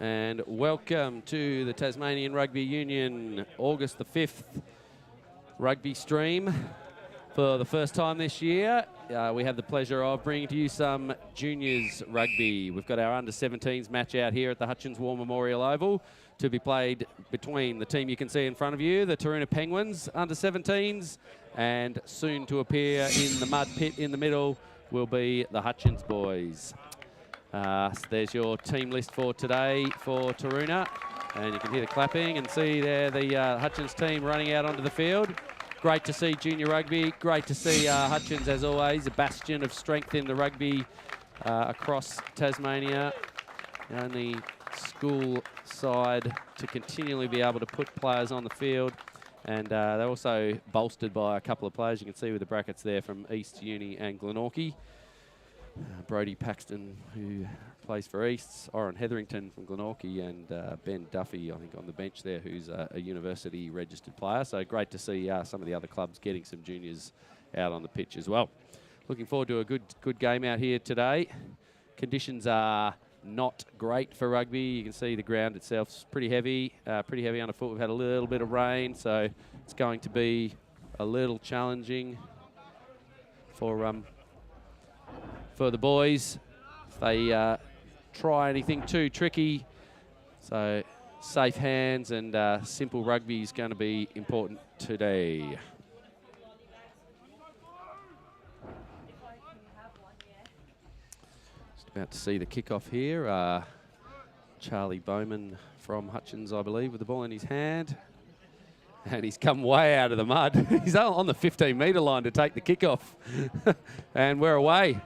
and welcome to the Tasmanian Rugby Union August the 5th rugby stream. For the first time this year, we have the pleasure of bringing to you some juniors rugby. We've got our under-17s match out here at the Hutchins War Memorial Oval to be played between the team you can see in front of you, the Taroona Penguins under-17s, and soon to appear in the mud pit in the middle will be the Hutchins boys. So there's your team list for today for Taroona, and you can hear the clapping and see there the Hutchins team running out onto the field. Great to see junior rugby. Great to see Hutchins, as always, a bastion of strength in the rugby across Tasmania. The only school side to continually be able to put players on the field. And they're also bolstered by a couple of players you can see with the brackets there from East Uni and Glenorchy. Brodie Paxton, who plays for Easts, Oren Hetherington from Glenorchy, and Ben Duffy, I think, on the bench there, who's a university registered player. So great to see some of the other clubs getting some juniors out on the pitch as well. Looking forward to a good game out here today. Conditions are not great for rugby. You can see the ground itself's pretty heavy underfoot. We've had a little bit of rain, so it's going to be a little challenging for the boys if they try anything too tricky. So safe hands and simple rugby is going to be important today. Just about to see the kickoff here. Charlie Bowman from Hutchins, I believe, with the ball in his hand. And he's come way out of the mud. He's on the 15-metre line to take the kickoff. And we're away.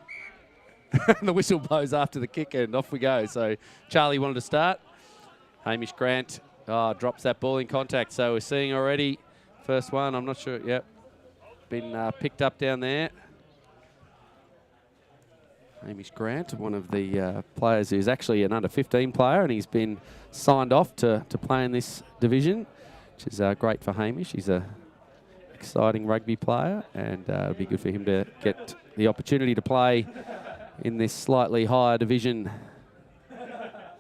The whistle blows after the kick and off we go. So Charlie wanted to start. Hamish Grant drops that ball in contact. So we're seeing already first one. I'm not sure. Yep. Been picked up down there. Hamish Grant, one of the players who's actually an under-15 player, and he's been signed off to play in this division, which is great for Hamish. He's a exciting rugby player, and it'll be good for him to get the opportunity to play in this slightly higher division,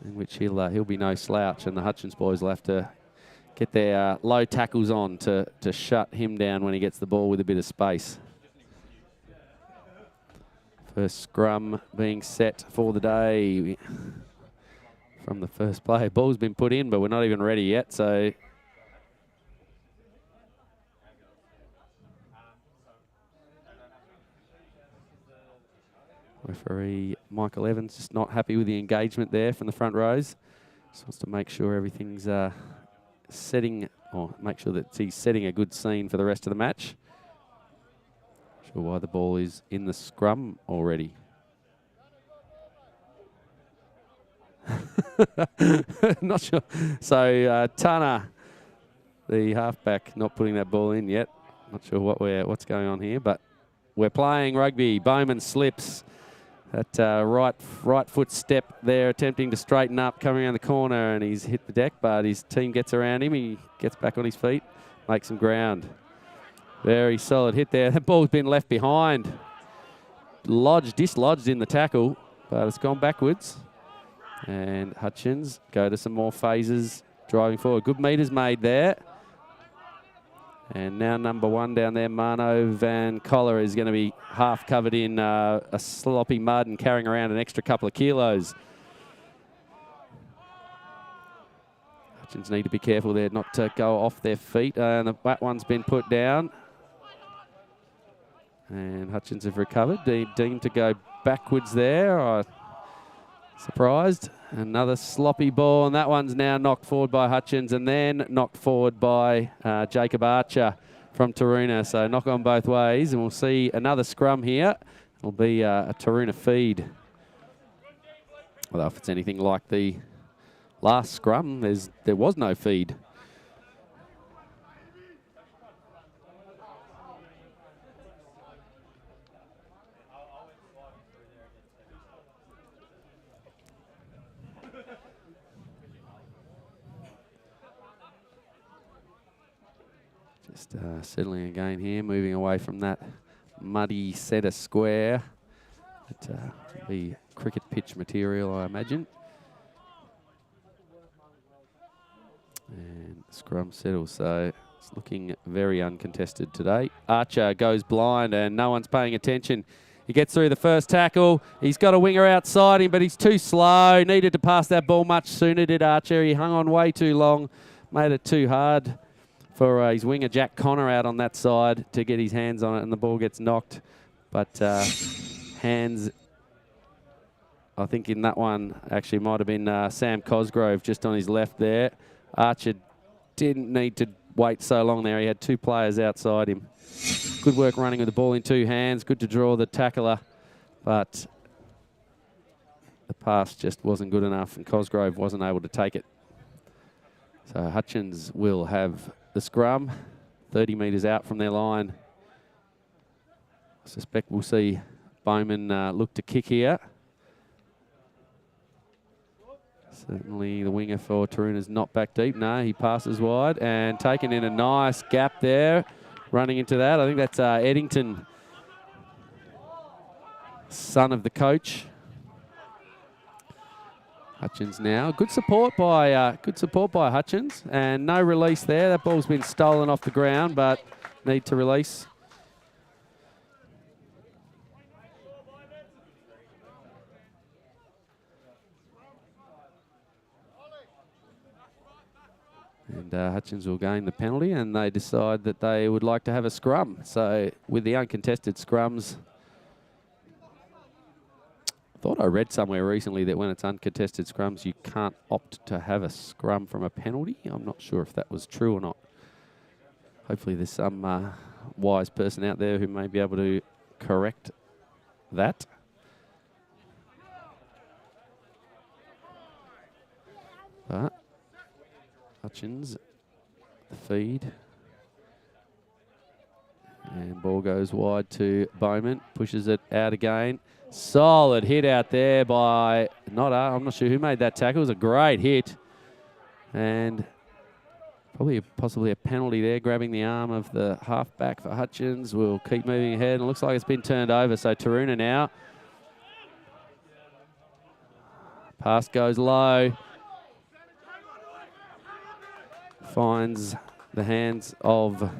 in which he'll be no slouch, and the Hutchins boys will have to get their low tackles on to shut him down when he gets the ball with a bit of space. First scrum being set for the day from the first play. Ball's been put in, but we're not even ready yet, so referee Michael Evans just not happy with the engagement there from the front rows. Just wants to make sure everything's setting, or make sure that he's setting a good scene for the rest of the match. Not sure why the ball is in the scrum already. Not sure. So Tana, the halfback, not putting that ball in yet. Not sure what's going on here, but we're playing rugby. Bowman slips. That right foot step there, attempting to straighten up, coming around the corner, and he's hit the deck, but his team gets around him. He gets back on his feet, makes some ground. Very solid hit there. That ball's been left behind. Dislodged in the tackle, but it's gone backwards. And Hutchins go to some more phases, driving forward. Good meters made there. And now number one down there, Mano Van Collar, is going to be half covered in a sloppy mud and carrying around an extra couple of kilos. Hutchins need to be careful there not to go off their feet. And that one's been put down. And Hutchins have recovered. Deemed to go backwards there. Surprised. Another sloppy ball, and that one's now knocked forward by Hutchins and then knocked forward by Jacob Archer from Taroona. So knock on both ways, and we'll see another scrum here. It'll be a Taroona feed. Although if it's anything like the last scrum, there was no feed. Just settling again here, moving away from that muddy centre square. It will be cricket pitch material, I imagine. Scrum settle, so it's looking very uncontested today. Archer goes blind and no one's paying attention. He gets through the first tackle. He's got a winger outside him, but he's too slow. Needed to pass that ball much sooner, did Archer. He hung on way too long, made it too hard for his winger, Jack Connor, out on that side to get his hands on it, and the ball gets knocked. But hands, I think in that one, actually might have been Sam Cosgrove just on his left there. Archer didn't need to wait so long there. He had two players outside him. Good work running with the ball in two hands. Good to draw the tackler, but the pass just wasn't good enough and Cosgrove wasn't able to take it. So Hutchins will have the scrum, 30 metres out from their line. I suspect we'll see Bowman look to kick here. Certainly the winger for Taroona's not back deep. No, he passes wide and taken in a nice gap there. Running into that, I think that's Eddington, son of the coach. Hutchins now, good support by Hutchins, and no release there. That ball's been stolen off the ground, but need to release. And Hutchins will gain the penalty, and they decide that they would like to have a scrum. So with the uncontested scrums, I thought I read somewhere recently that when it's uncontested scrums, you can't opt to have a scrum from a penalty. I'm not sure if that was true or not. Hopefully there's some wise person out there who may be able to correct that. But Hutchins, the feed. And ball goes wide to Bowman, pushes it out again. Solid hit out there by I'm not sure who made that tackle. It was a great hit. And probably possibly a penalty there, grabbing the arm of the halfback for Hutchins. We'll keep moving ahead, and it looks like it's been turned over. So Taroona now. Pass goes low. Finds the hands of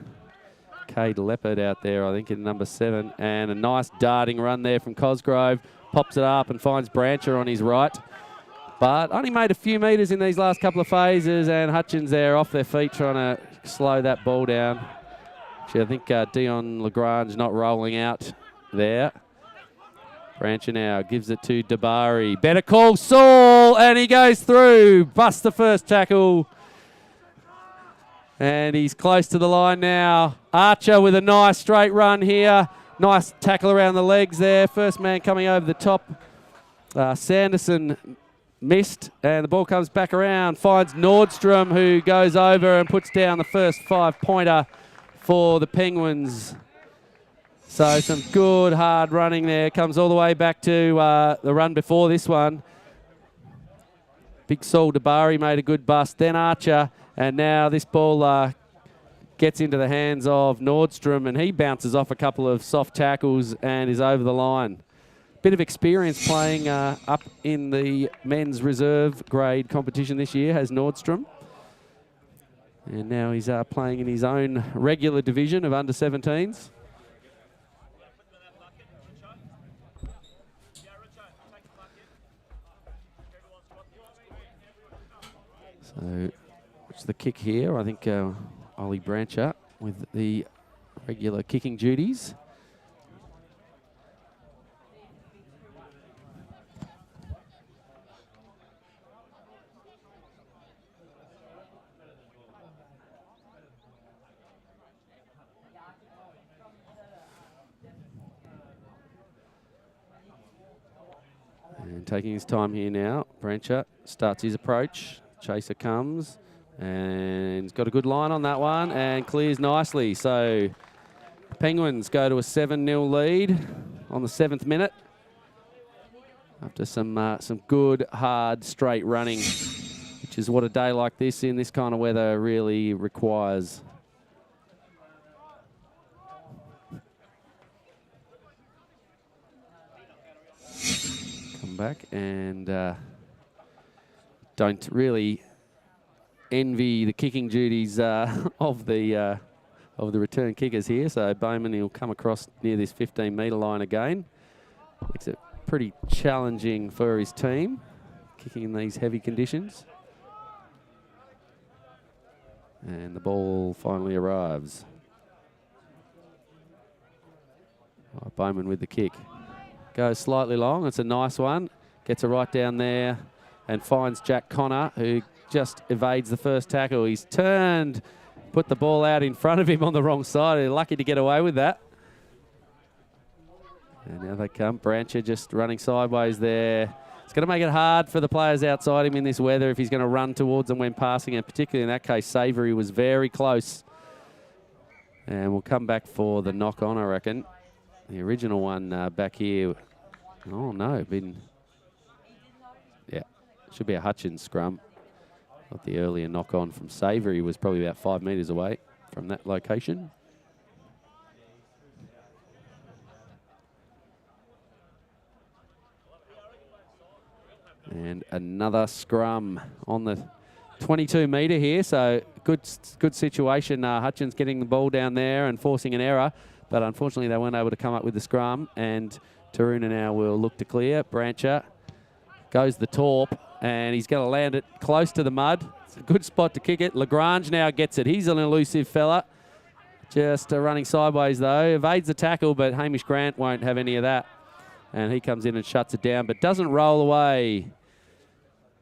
Cade Leopard out there, I think, in number 7. And a nice darting run there from Cosgrove. Pops it up and finds Brancher on his right. But only made a few metres in these last couple of phases, and Hutchins there off their feet trying to slow that ball down. Actually, I think Deon Lagrange not rolling out there. Brancher now gives it to Dabari. Better call Saul, and he goes through. Busts the first tackle. And he's close to the line now. Archer with a nice straight run here. Nice tackle around the legs there. First man coming over the top. Sanderson missed, and the ball comes back around. Finds Nordstrom, who goes over and puts down the first 5-pointer for the Penguins. So some good hard running there. Comes all the way back to the run before this one. Big Saul Dabari made a good bust. Then Archer. And now this ball gets into the hands of Nordstrom, and he bounces off a couple of soft tackles and is over the line. Bit of experience playing up in the men's reserve grade competition this year has Nordstrom. And now he's playing in his own regular division of under-17s. So it's the kick here. I think Ollie Brancher with the regular kicking duties. And taking his time here now, Brancher starts his approach. Chaser comes. And he's got a good line on that one and clears nicely. So Penguins go to a 7-0 lead on the 7th minute after some good, hard, straight running, which is what a day like this in this kind of weather really requires. Come back and don't really envy the kicking duties of the return kickers here. So Bowman, he'll come across near this 15-metre line again. Makes it pretty challenging for his team, kicking in these heavy conditions. And the ball finally arrives. Oh, Bowman with the kick. Goes slightly long. It's a nice one. Gets it right down there and finds Jack Connor, who just evades the first tackle. He's turned, put the ball out in front of him on the wrong side. They're lucky to get away with that. And now they come. Brancher just running sideways there. It's going to make it hard for the players outside him in this weather if he's going to run towards them when passing, and particularly in that case, Savoury was very close. And we'll come back for the knock-on, I reckon. The original one back here. Oh, no. Yeah, should be a Hutchins scrum. Not the earlier knock-on from Savoury was probably about 5 metres away from that location. And another scrum on the 22-metre here, so good situation. Hutchins getting the ball down there and forcing an error, but unfortunately they weren't able to come up with the scrum, and Taroona now will look to clear. Brancher goes the torp, and he's going to land it close to the mud. It's a good spot to kick it. Lagrange now gets it. He's an elusive fella. Just running sideways, though. Evades the tackle, but Hamish Grant won't have any of that. And he comes in and shuts it down, but doesn't roll away.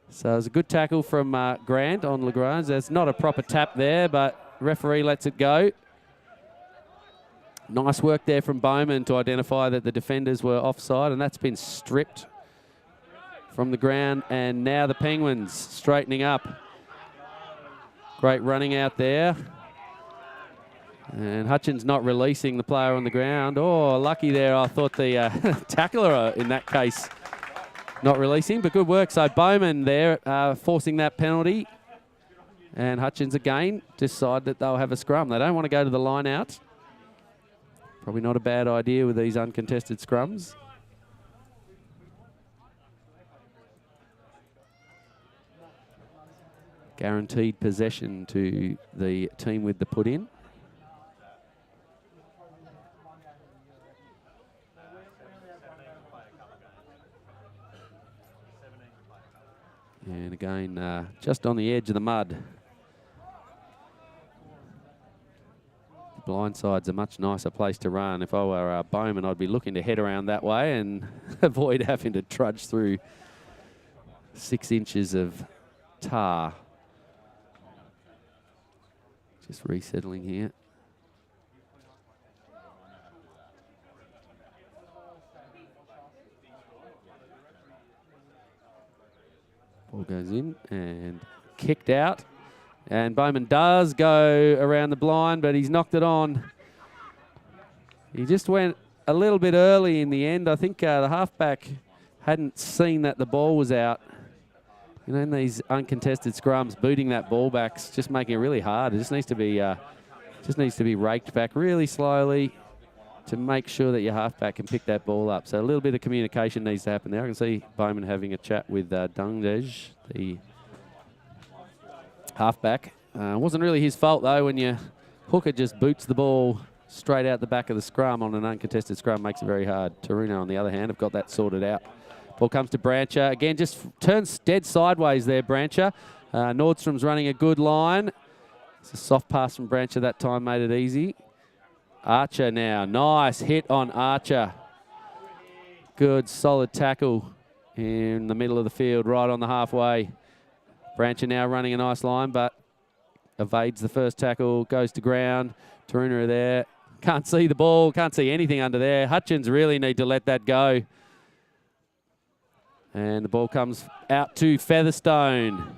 So it was a good tackle from Grant on Lagrange. There's not a proper tap there, but referee lets it go. Nice work there from Bowman to identify that the defenders were offside, and that's been stripped from the ground. And now the Penguins straightening up. Great running out there. And Hutchins not releasing the player on the ground. Oh, lucky there. I thought the tackler in that case not releasing, but good work. So Bowman there forcing that penalty. And Hutchins again decide that they'll have a scrum. They don't want to go to the line out. Probably not a bad idea with these uncontested scrums. Guaranteed possession to the team with the put in. And again, just on the edge of the mud. The blindside a much nicer place to run. If I were Bowman, I'd be looking to head around that way and avoid having to trudge through 6 inches of tar. Just resettling here. Ball goes in and kicked out. And Bowman does go around the blind, but he's knocked it on. He just went a little bit early in the end. I think the halfback hadn't seen that the ball was out. You know, in these uncontested scrums, booting that ball back's just making it really hard. It just needs to be raked back really slowly to make sure that your halfback can pick that ball up. So a little bit of communication needs to happen there. I can see Bowman having a chat with Dungdej, the halfback. Wasn't really his fault, though, when your hooker just boots the ball straight out the back of the scrum on an uncontested scrum. Makes it very hard. Taroona, on the other hand, have got that sorted out. Ball comes to Brancher. Again, just turns dead sideways there, Brancher. Nordstrom's running a good line. It's a soft pass from Brancher that time, made it easy. Archer now. Nice hit on Archer. Good, solid tackle in the middle of the field, right on the halfway. Brancher now running a nice line, but evades the first tackle, goes to ground. Taroona there. Can't see the ball, can't see anything under there. Hutchins really need to let that go. And the ball comes out to Featherstone.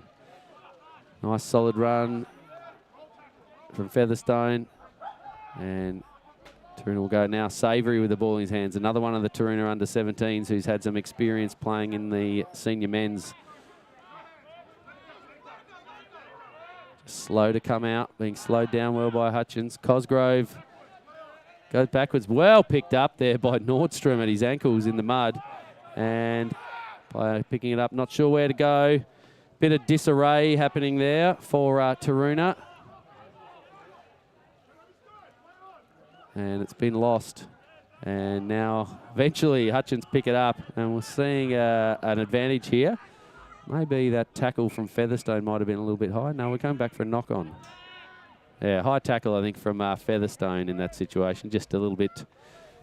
Nice solid run from Featherstone. And Taroona will go now. Savoury with the ball in his hands. Another one of the Taroona under-17s who's had some experience playing in the senior men's. Just slow to come out, being slowed down well by Hutchins. Cosgrove goes backwards. Well picked up there by Nordstrom at his ankles in the mud. And by picking it up, not sure where to go. Bit of disarray happening there for Taroona. And it's been lost. And now eventually Hutchins pick it up, and we're seeing an advantage here. Maybe that tackle from Featherstone might have been a little bit high. No, we're coming back for a knock-on. Yeah, high tackle, I think, from Featherstone in that situation. Just a little bit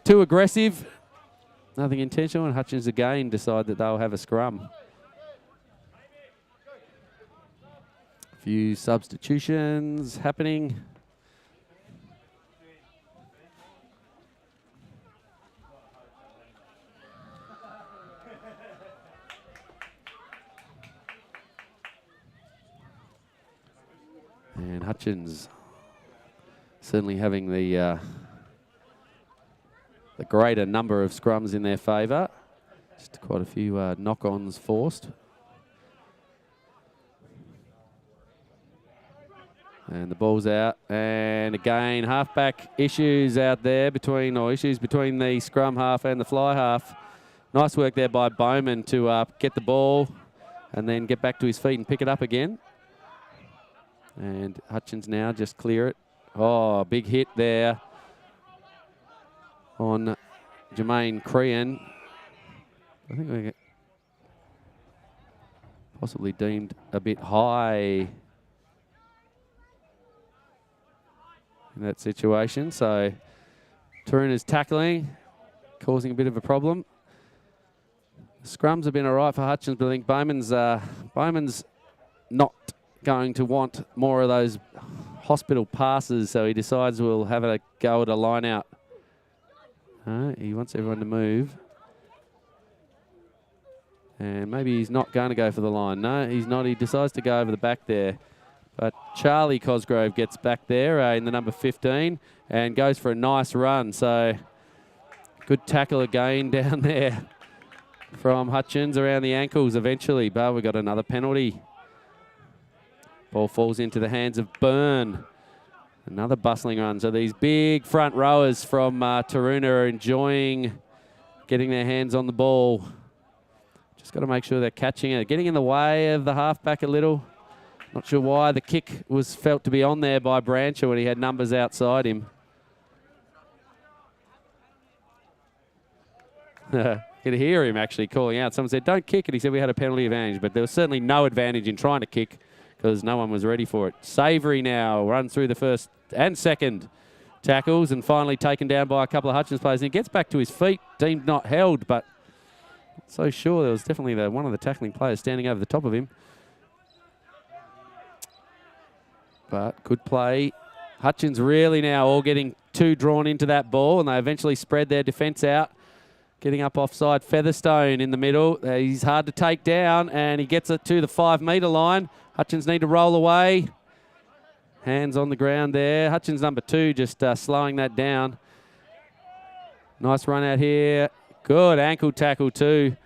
too aggressive. Nothing intentional, and Hutchins again decide that they'll have a scrum. A few substitutions happening. And Hutchins certainly having the greater number of scrums in their favour. Just quite a few knock-ons forced. And the ball's out. And again, halfback issues out there issues between the scrum half and the fly half. Nice work there by Bowman to get the ball and then get back to his feet and pick it up again. And Hutchins now just clear it. Oh, big hit there on Jermaine Crean. I think we get possibly deemed a bit high in that situation. So Taroona's tackling, causing a bit of a problem. The scrums have been all right for Hutchins, but I think Bowman's not going to want more of those hospital passes, so he decides we'll have a go at a line out. He wants everyone to move. And maybe he's not going to go for the line. No, he's not. He decides to go over the back there. But Charlie Cosgrove gets back there in the number 15 and goes for a nice run. So good tackle again down there from Hutchins around the ankles eventually. But we got another penalty. Ball falls into the hands of Byrne. Another bustling run. So these big front rowers from Taroona are enjoying getting their hands on the ball. Just got to make sure they're catching it. Getting in the way of the halfback a little. Not sure why. The kick was felt to be on there by Brancher when he had numbers outside him. You could hear him actually calling out. Someone said, don't kick it. He said we had a penalty advantage, but there was certainly no advantage in trying to kick because no one was ready for it. Savoury now runs through the first and second tackles and finally taken down by a couple of Hutchins players. And he gets back to his feet, deemed not held, but not so sure. There was definitely one of the tackling players standing over the top of him. But good play. Hutchins really now all getting too drawn into that ball, and they eventually spread their defence out. Getting up offside, Featherstone in the middle. He's hard to take down, and he gets it to the 5 metre line. Hutchins need to roll away. Hands on the ground there. Hutchins number 2 just slowing that down. Nice run out here. Good ankle tackle too.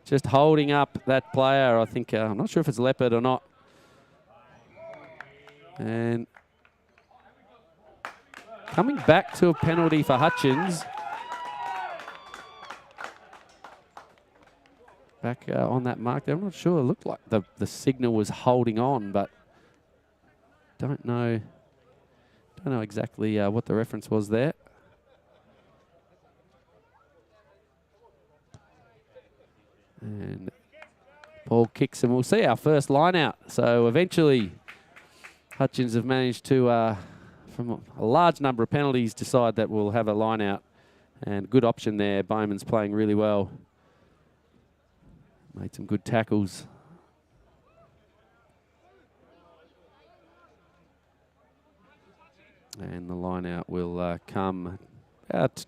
Just holding up that player. I think, I'm not sure if it's Leopard or not. And coming back to a penalty for Hutchins. Back on that mark there. I'm not sure. It looked like the signal was holding on, but don't know exactly what the reference was there. And ball kicks, and we'll see our first line out. So eventually Hutchins have managed to, from a large number of penalties, decide that we'll have a line out. And good option there. Bowman's playing really well. Made some good tackles. And the line out will come about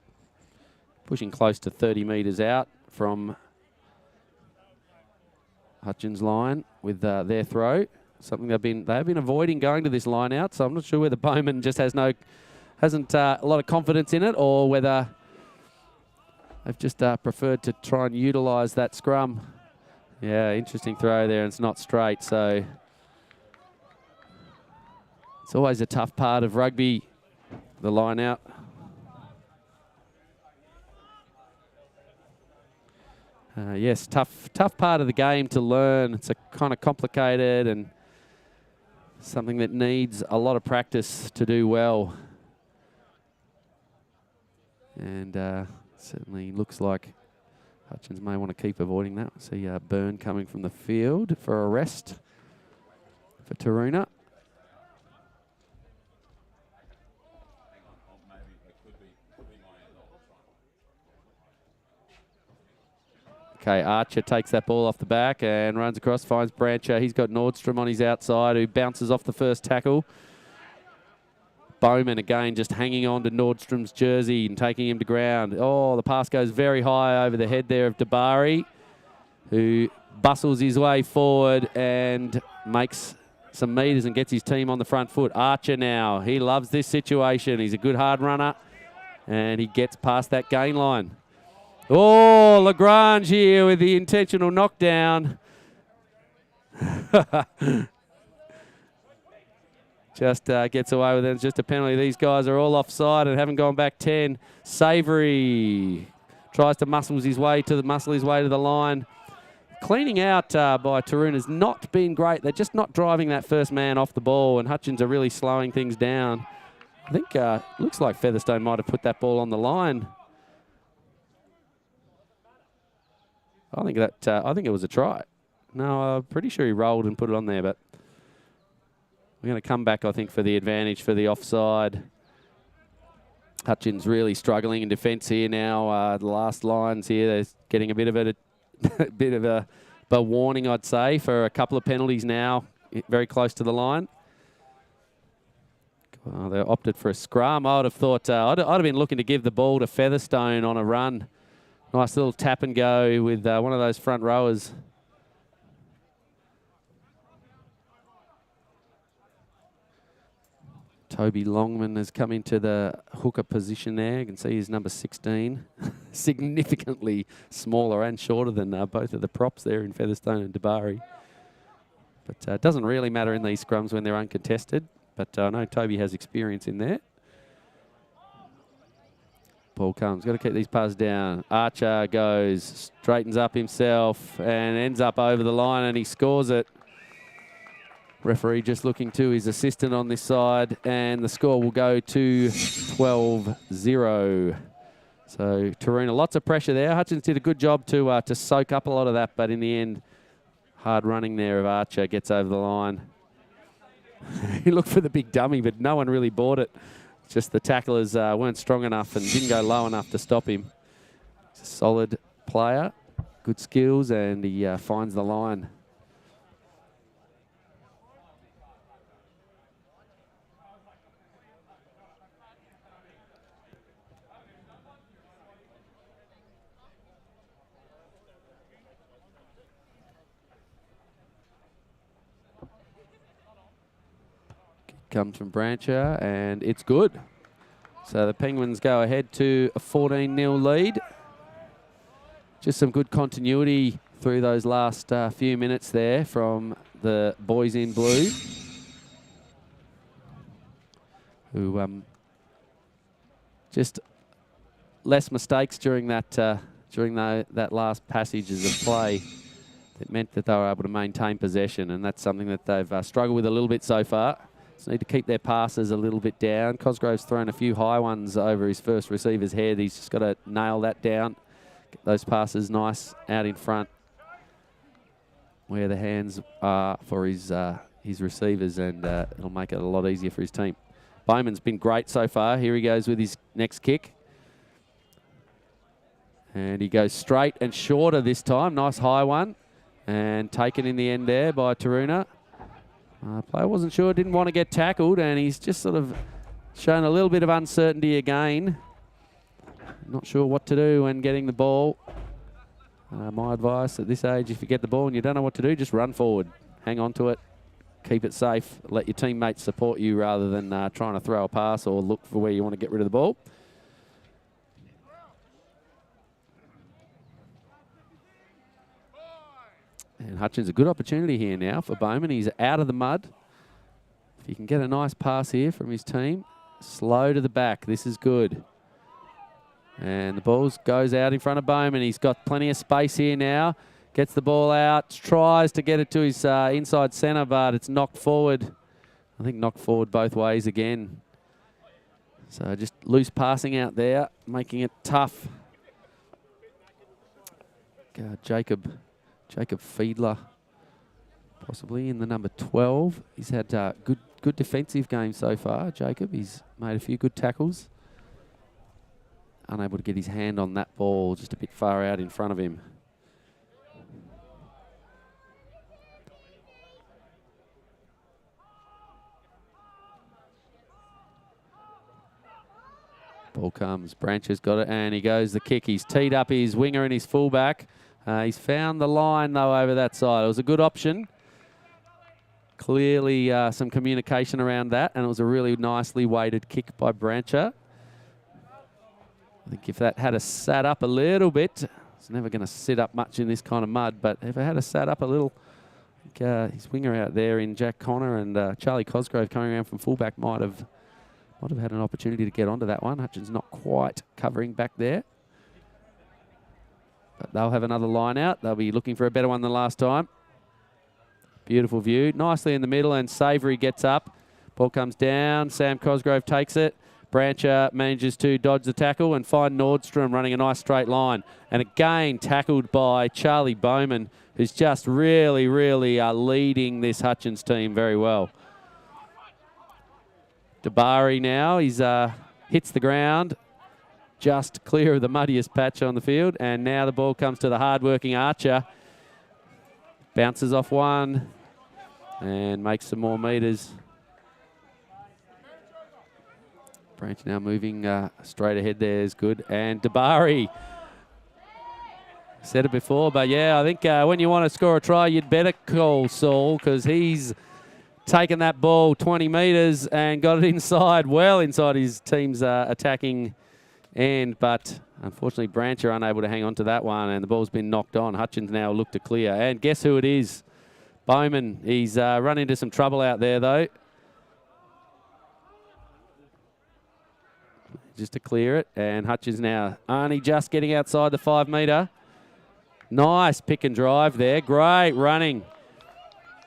pushing close to 30 metres out from Hutchins' line with their throw. Something they have been avoiding going to this line out. So I'm not sure whether Bowman just hasn't a lot of confidence in it, or whether they've just preferred to try and utilise that scrum. Yeah, interesting throw there, and it's not straight, so it's always a tough part of rugby, the line out. Yes, tough part of the game to learn. It's a kind of complicated and something that needs a lot of practice to do well. And certainly looks like Hutchins may want to keep avoiding that. See Byrne coming from the field for a rest for Taroona. Okay, Archer takes that ball off the back and runs across, finds Brancher. He's got Nordstrom on his outside who bounces off the first tackle. Bowman again just hanging on to Nordstrom's jersey and taking him to ground. Oh, the pass goes very high over the head there of Dabari, who bustles his way forward and makes some metres and gets his team on the front foot. Archer now, he loves this situation. He's a good hard runner and he gets past that gain line. Oh, Lagrange here with the intentional knockdown. Just gets away with it. It's just a penalty. These guys are all offside and haven't gone back 10. Savoury tries to muscle his way to the line. Cleaning out by Taroona has not been great. They're just not driving that first man off the ball, and Hutchins are really slowing things down. I think looks like Featherstone might have put that ball on the line. I think it was a try. No, I'm pretty sure he rolled and put it on there, but we're going to come back, I think, for the advantage for the offside. Hutchins really struggling in defence here now. The last lines here, they're getting a bit of a warning, I'd say, for a couple of penalties now, very close to the line. Well, they opted for a scrum. I would have thought I'd have been looking to give the ball to Featherstone on a run. Nice little tap and go with one of those front rowers. Toby Longman has come into the hooker position there. You can see he's number 16. Significantly smaller and shorter than both of the props there in Featherstone and Dabari. But it doesn't really matter in these scrums when they're uncontested. But I know Toby has experience in there. Ball comes, got to keep these passes down. Archer goes, straightens up himself and ends up over the line and he scores it. Referee just looking to his assistant on this side and the score will go to 12-0. So Taroona, lots of pressure there. Hutchins did a good job to soak up a lot of that, but in the end, hard running there of Archer gets over the line. He looked for the big dummy, but no one really bought it. Just the tacklers weren't strong enough and didn't go low enough to stop him. He's a solid player, good skills, and he finds the line. Comes from Brancher and it's good. So the Penguins go ahead to a 14-0 lead. Just some good continuity through those last few minutes there from the boys in blue, who just less mistakes during that that last passages of play. It meant that they were able to maintain possession, and that's something that they've struggled with a little bit so far. So need to keep their passes a little bit down. Cosgrove's thrown a few high ones over his first receiver's head. He's just got to nail that down. Get those passes nice out in front where the hands are for his receivers, and it'll make it a lot easier for his team. Bowman's been great so far. Here he goes with his next kick. And he goes straight and shorter this time. Nice high one. And taken in the end there by Taroona. Player wasn't sure, didn't want to get tackled, and he's just sort of shown a little bit of uncertainty again. Not sure what to do when getting the ball. My advice at this age, if you get the ball and you don't know what to do, just run forward. Hang on to it. Keep it safe. Let your teammates support you rather than trying to throw a pass or look for where you want to get rid of the ball. And Hutchins, a good opportunity here now for Bowman. He's out of the mud. If he can get a nice pass here from his team. Slow to the back. This is good. And the ball goes out in front of Bowman. He's got plenty of space here now. Gets the ball out, tries to get it to his inside centre, but it's knocked forward. I think knocked forward both ways again. So just loose passing out there, making it tough. Jacob Fiedler, possibly in the number 12. He's had good defensive game so far, Jacob. He's made a few good tackles. Unable to get his hand on that ball, just a bit far out in front of him. Ball comes, Branch has got it, and he goes the kick. He's teed up his winger and his fullback. He's found the line, though, over that side. It was a good option. Clearly some communication around that, and it was a really nicely weighted kick by Brancher. I think if that had sat up a little bit, it's never going to sit up much in this kind of mud, but if it had sat up a little, I think, his winger out there in Jack Connor and Charlie Cosgrove coming around from fullback might have had an opportunity to get onto that one. Hutchins not quite covering back there. But they'll have another line out. They'll be looking for a better one than last time. Beautiful view. Nicely in the middle, and Savoury gets up. Ball comes down. Sam Cosgrove takes it. Brancher manages to dodge the tackle and find Nordstrom running a nice straight line. And again, tackled by Charlie Bowman, who's just really, really leading this Hutchins team very well. Dabari now, he's hits the ground, just clear of the muddiest patch on the field. And now the ball comes to the hard-working Archer. Bounces off one and makes some more metres. Branch now moving straight ahead there is good. And Dabari, said it before, but yeah, I think when you want to score a try, you'd better call Saul, because he's taken that ball 20 metres and got it inside, well inside his team's attacking end. But unfortunately, Branch are unable to hang on to that one, and the ball's been knocked on. Hutchins now look to clear. And guess who it is? Bowman. He's run into some trouble out there, though. Just to clear it. And Hutchins now only just getting outside the 5 metre. Nice pick and drive there. Great running.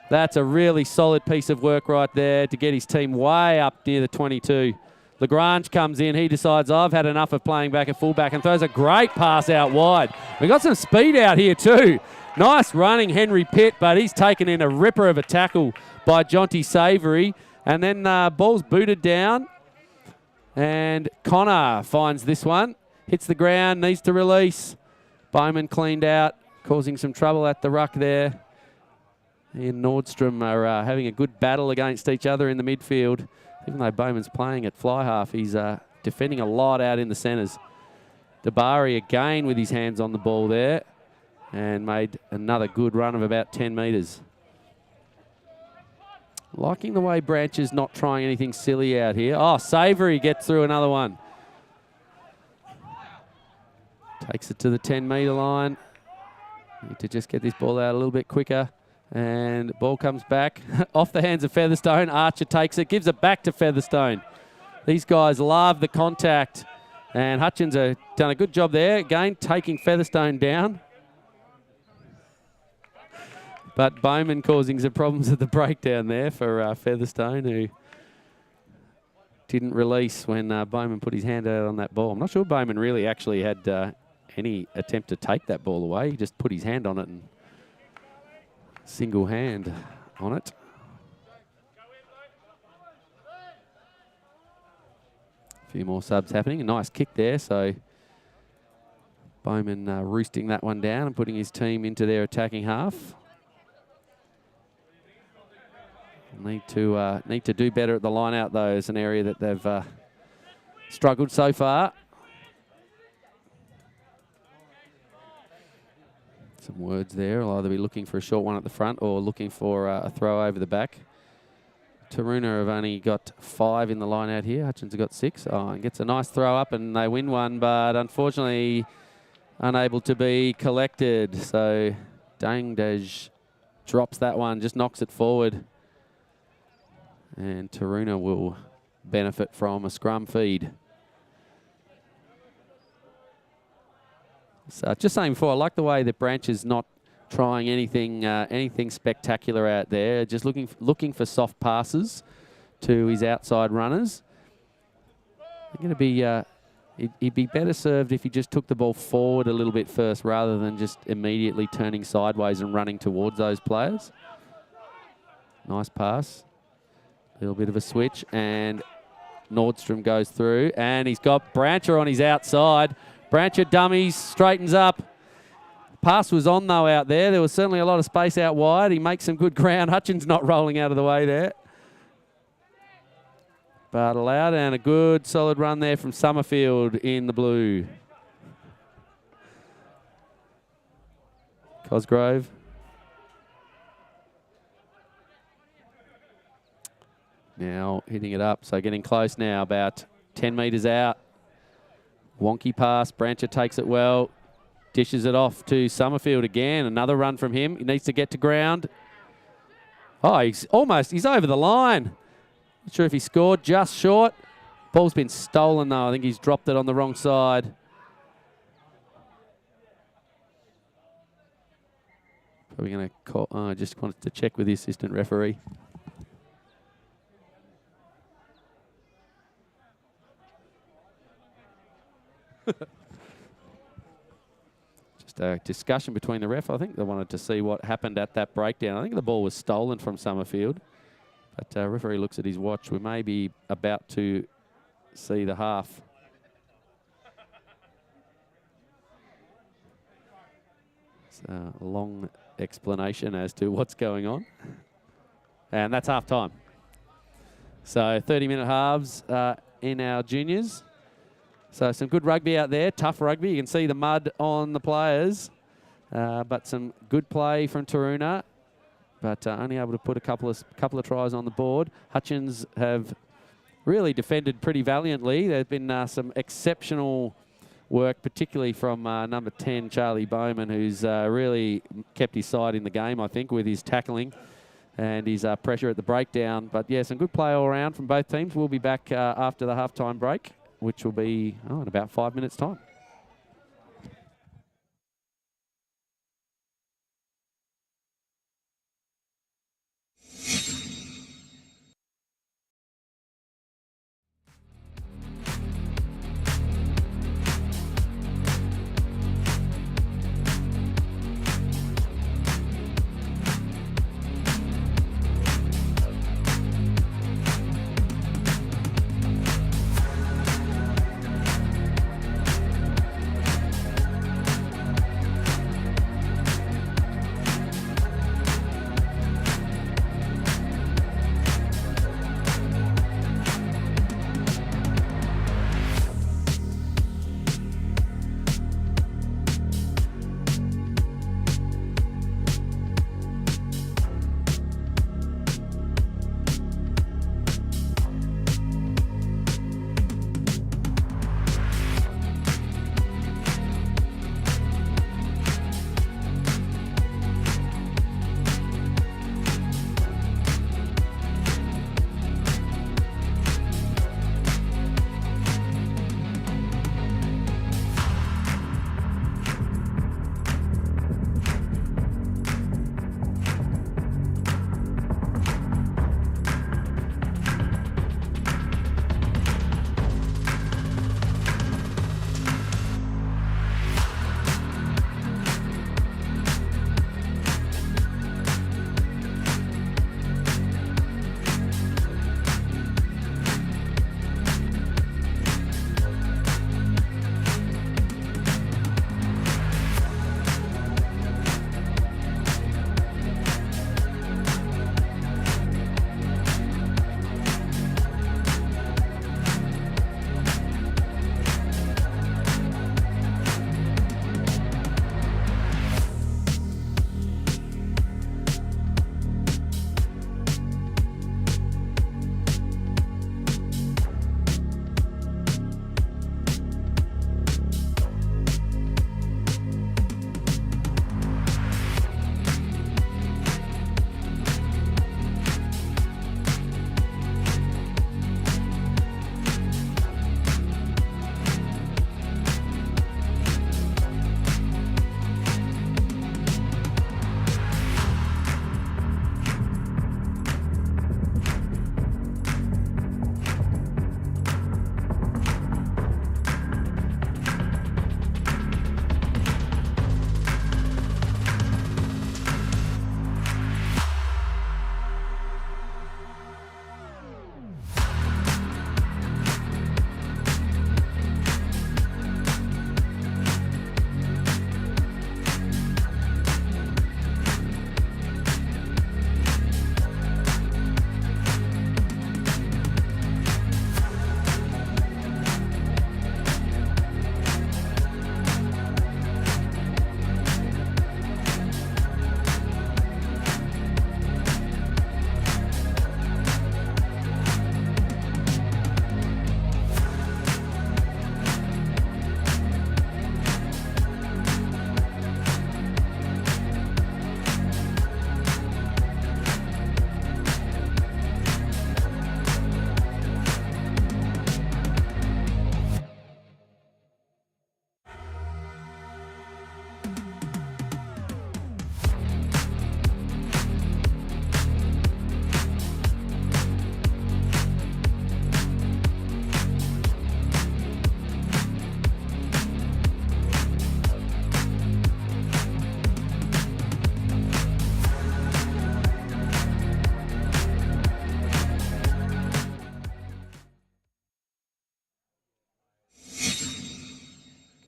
That's a really solid piece of work right there to get his team way up near the 22. Lagrange comes in. He decides, I've had enough of playing back at fullback, and throws a great pass out wide. We've got some speed out here too. Nice running, Henry Pitt, but he's taken in a ripper of a tackle by Jonty Savoury. And then ball's booted down. And Connor finds this one. Hits the ground, needs to release. Bowman cleaned out, causing some trouble at the ruck there. He and Nordstrom are having a good battle against each other in the midfield. Even though Bowman's playing at fly half, he's defending a lot out in the centres. Dabari again with his hands on the ball there, and made another good run of about 10 metres. Liking the way Branch is not trying anything silly out here. Oh, Savoury gets through another one. Takes it to the 10 metre line. Need to just get this ball out a little bit quicker. And the ball comes back off the hands of Featherstone. Archer takes it, gives it back to Featherstone. These guys love the contact. And Hutchins have done a good job there. Again, taking Featherstone down. But Bowman causing some problems at the breakdown there for Featherstone, who didn't release when Bowman put his hand out on that ball. I'm not sure Bowman really actually had any attempt to take that ball away. He just put his hand on it and single hand on it. A few more subs happening. A nice kick there, so Bowman roosting that one down and putting his team into their attacking half. Need to do better at the line out, though. It's an area that they've struggled so far. Some words there. I'll either be looking for a short one at the front or looking for a throw over the back. Taroona have only got 5 in the line out here. Hutchins have got 6. Oh, and gets a nice throw up and they win one, but unfortunately unable to be collected. So Dangdej drops that one, just knocks it forward. And Taroona will benefit from a scrum feed. So just saying before, I like the way that Branch is not trying anything spectacular out there. Just looking for soft passes to his outside runners. They're going to be. He'd be better served if he just took the ball forward a little bit first rather than just immediately turning sideways and running towards those players. Nice pass. A little bit of a switch, and Nordstrom goes through, and he's got Brancher on his outside. Brancher dummies, straightens up. Pass was on, though, out there. There was certainly a lot of space out wide. He makes some good ground. Hutchins not rolling out of the way there. But allowed, and a good solid run there from Summerfield in the blue. Cosgrove. Now hitting it up, so getting close now, about 10 metres out. Wonky pass, Brancher takes it well. Dishes it off to Summerfield again. Another run from him. He needs to get to ground. Oh, he's over the line. Not sure if he scored, just short. Ball's been stolen though. I think he's dropped it on the wrong side. Probably going to call. I just wanted to check with the assistant referee. Just a discussion between the ref. I think they wanted to see what happened at that breakdown. I think the ball was stolen from Summerfield. But referee looks at his watch. We may be about to see the half. It's a long explanation as to what's going on. And that's half time. So 30-minute halves in our juniors. So some good rugby out there, tough rugby. You can see the mud on the players. But some good play from Taroona. But only able to put a couple of tries on the board. Hutchins have really defended pretty valiantly. There's been some exceptional work, particularly from number 10, Charlie Bowman, who's really kept his side in the game, I think, with his tackling and his pressure at the breakdown. But yeah, some good play all around from both teams. We'll be back after the halftime break, which will be in about 5 minutes' time.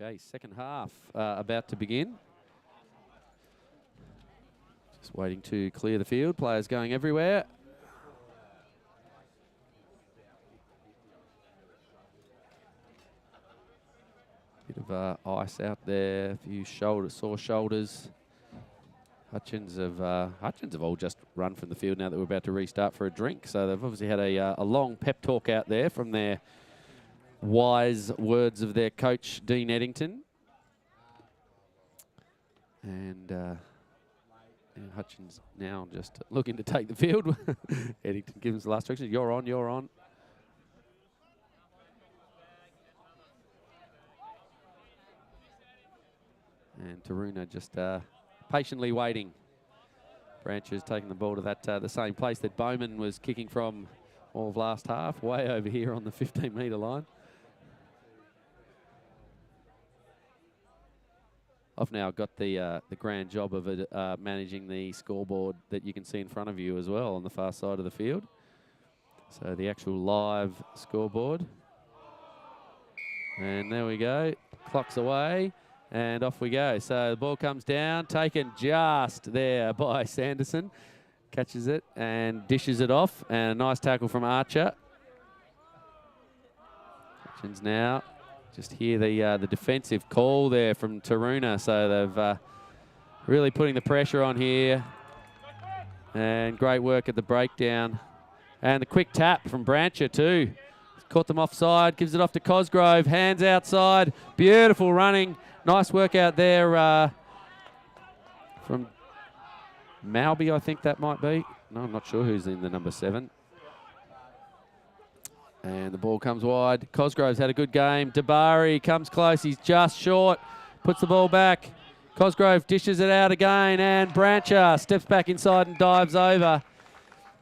Okay, second half about to begin. Just waiting to clear the field. Players going everywhere. Bit of ice out there. A few sore shoulders. Hutchins have all just run from the field now that we're about to restart for a drink. So they've obviously had a long pep talk out there from their wise words of their coach, Dean Eddington. And Hutchins now just looking to take the field. Eddington gives us the last direction. You're on, you're on. And Taroona just patiently waiting. Branch is taking the ball to that the same place that Bowman was kicking from all of last half, way over here on the 15-metre line. I've now got the grand job of managing the scoreboard that you can see in front of you as well on the far side of the field. So the actual live scoreboard. And there we go, clock's away, and off we go. So the ball comes down, taken just there by Sanderson. Catches it and dishes it off, and a nice tackle from Archer. Hutchins now. Just hear the defensive call there from Taroona, so they've really putting the pressure on here. And great work at the breakdown. And the quick tap from Brancher too. Caught them offside, gives it off to Cosgrove, hands outside, beautiful running. Nice work out there from Malby, I think that might be. No, I'm not sure who's in the number 7. And the ball comes wide. Cosgrove's had a good game. Dabari comes close. He's just short. Puts the ball back. Cosgrove dishes it out again. And Brancher steps back inside and dives over.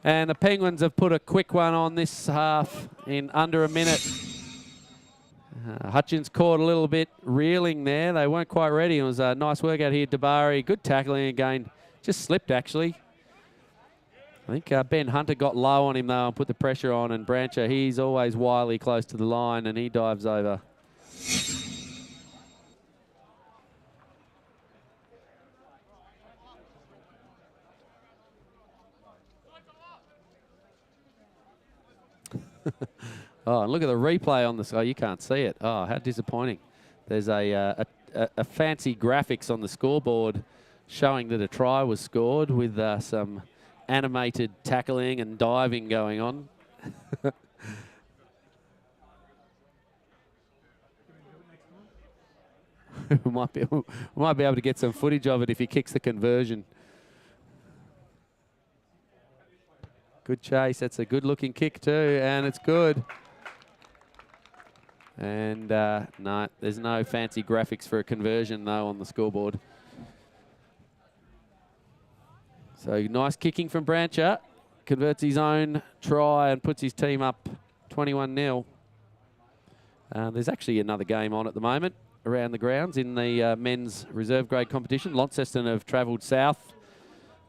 And the Penguins have put a quick one on this half in under a minute. Hutchins caught a little bit reeling there. They weren't quite ready. It was a nice work out here. Dabari, good tackling again. Just slipped, actually. I think Ben Hunter got low on him, though, and put the pressure on. And Brancher, he's always wily close to the line, and he dives over. Oh, and look at the replay on this. Oh, you can't see it. Oh, how disappointing. There's a fancy graphics on the scoreboard showing that a try was scored with some animated tackling and diving going on. we might be able to get some footage of it if he kicks the conversion. Good chase. That's a good-looking kick too, and it's good. And no, there's no fancy graphics for a conversion though on the scoreboard. So nice kicking from Brancher. Converts his own try and puts his team up 21-0. There's actually another game on at the moment around the grounds in the men's reserve grade competition. Launceston have travelled south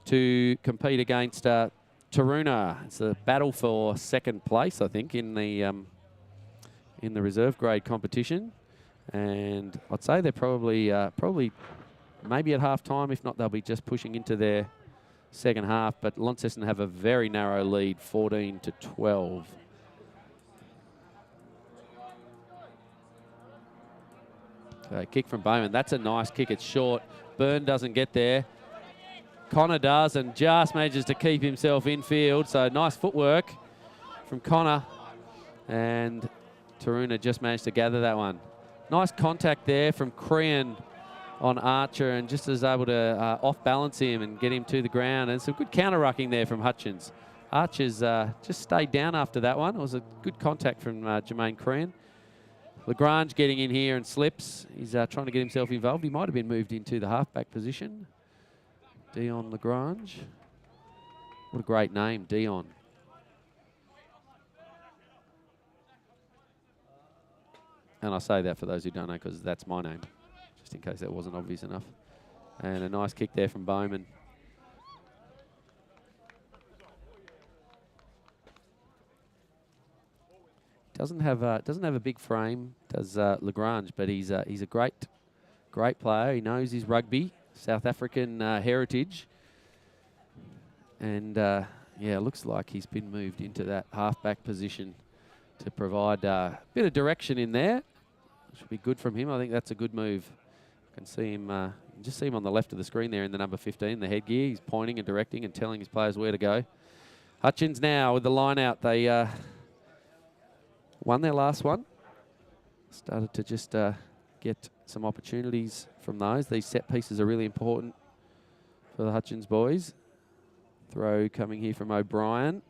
to compete against Taroona. It's a battle for second place, I think, in the reserve grade competition. And I'd say they're probably maybe at half time. If not, they'll be just pushing into their second half, but Launceston have a very narrow lead, 14-12. Okay, kick from Bowman. That's a nice kick. It's short. Byrne doesn't get there. Connor does and just manages to keep himself in field. So nice footwork from Connor. And Taroona just managed to gather that one. Nice contact there from Crean on Archer, and just is able to off-balance him and get him to the ground. And some good counter-rucking there from Hutchins. Archer's just stayed down after that one. It was a good contact from Jermaine Crean. Lagrange getting in here and slips. He's trying to get himself involved. He might have been moved into the halfback position. Deon Lagrange. What a great name, Deon. And I say that for those who don't know, because that's my name, just in case that wasn't obvious enough. And a nice kick there from Bowman. Doesn't have a big frame, does Lagrange, but he's a great player. He knows his rugby, South African heritage, and yeah, it looks like he's been moved into that halfback position to provide a bit of direction in there. Should be good from him. I think that's a good move. I can see him, just see him on the left of the screen there in the number 15, the headgear. He's pointing and directing and telling his players where to go. Hutchins now with the line out. They won their last one. Started to just get some opportunities from those. These set pieces are really important for the Hutchins boys. Throw coming here from O'Brien.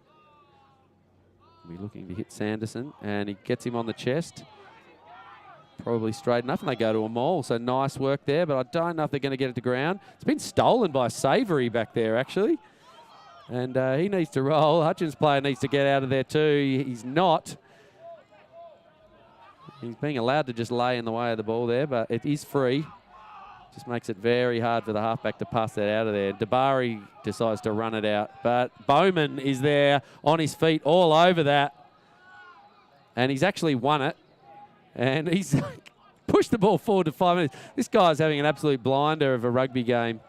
Be looking to hit Sanderson, and he gets him on the chest. Probably straight enough, and they go to a maul. So nice work there, but I don't know if they're going to get it to ground. It's been stolen by Savoury back there, actually. And he needs to roll. Hutchins player needs to get out of there too. He's not. He's being allowed to just lay in the way of the ball there, but it is free. Just makes it very hard for the halfback to pass that out of there. Dabari decides to run it out, but Bowman is there on his feet all over that. And he's actually won it. And he's pushed the ball forward to 5 minutes. This guy's having an absolute blinder of a rugby game.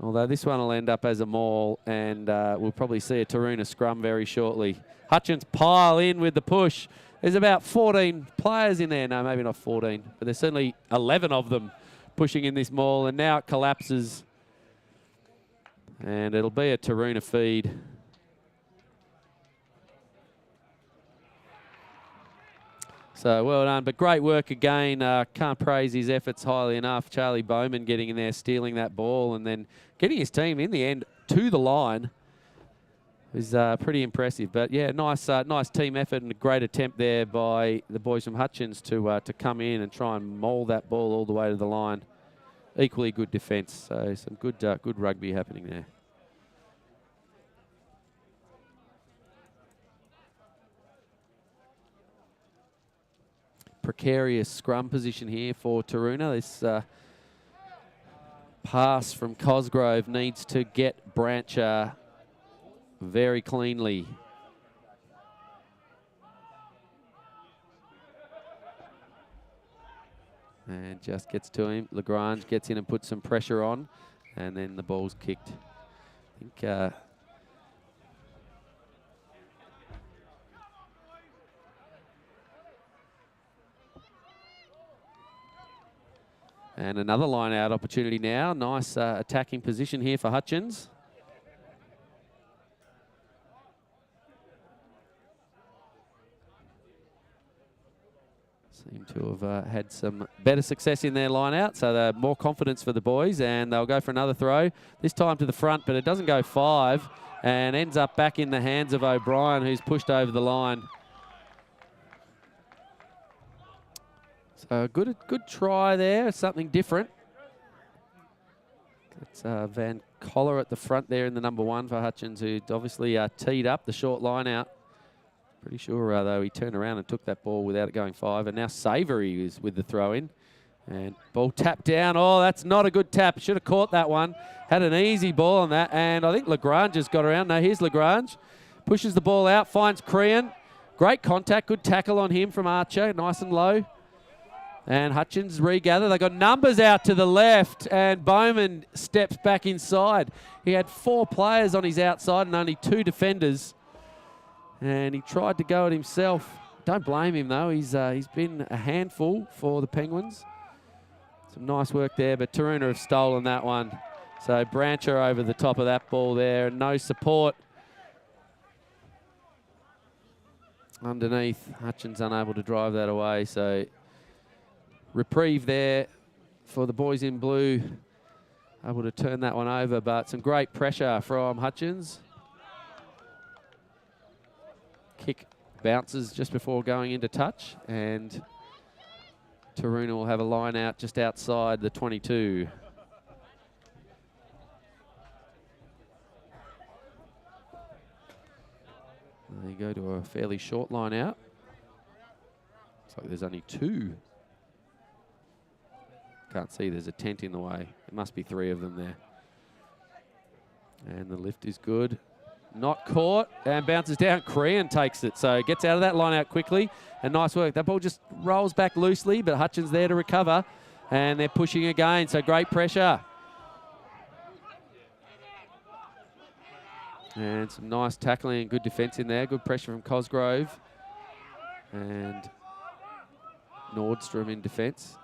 Although this one will end up as a maul, and we'll probably see a Taroona scrum very shortly. Hutchins pile in with the push. There's about 14 players in there. No, maybe not 14, but there's certainly 11 of them pushing in this maul, and now it collapses. And it'll be a Taroona feed. So well done, but great work again. Can't praise his efforts highly enough. Charlie Bowman getting in there, stealing that ball, and then getting his team in the end to the line is pretty impressive. But yeah, nice team effort and a great attempt there by the boys from Hutchins to come in and try and maul that ball all the way to the line. Equally good defence, so some good rugby happening there. Precarious scrum position here for Taroona. This pass from Cosgrove needs to get Brancher very cleanly. And just gets to him. Lagrange gets in and puts some pressure on, and then the ball's kicked. I think and another line out opportunity now. Nice attacking position here for Hutchins. Seem to have had some better success in their line out, so more confidence for the boys, and they'll go for another throw, this time to the front, but it doesn't go 5 and ends up back in the hands of O'Brien, who's pushed over the line. So good try there, something different. It's Van Coller at the front there in the number 1 for Hutchins, who obviously teed up the short line out. Pretty sure, though, he turned around and took that ball without it going 5. And now Savoury is with the throw-in. And ball tapped down. Oh, that's not a good tap. Should have caught that one. Had an easy ball on that. And I think Lagrange has got around. No, here's Lagrange. Pushes the ball out, finds Crean. Great contact. Good tackle on him from Archer. Nice and low. And Hutchins regather. They got numbers out to the left. And Bowman steps back inside. He had 4 players on his outside and only 2 defenders. And he tried to go at himself. Don't blame him, though. He's been a handful for the Penguins. Some nice work there, but Taroona have stolen that one. So Brancher over the top of that ball there. No support underneath. Hutchins unable to drive that away. So reprieve there for the boys in blue. Able to turn that one over, but some great pressure from Hutchins. Kick bounces just before going into touch, and Taroona will have a line out just outside the 22. They go to a fairly short line out. Looks like there's only 2. Can't see, there's a tent in the way. There must be 3 of them there. And the lift is good. Not caught and bounces down. Crean takes it, so gets out of that line out quickly. And nice work. That ball just rolls back loosely, but Hutchins there to recover. And they're pushing again, so great pressure. And some nice tackling and good defence in there. Good pressure from Cosgrove. And Nordstrom in defence.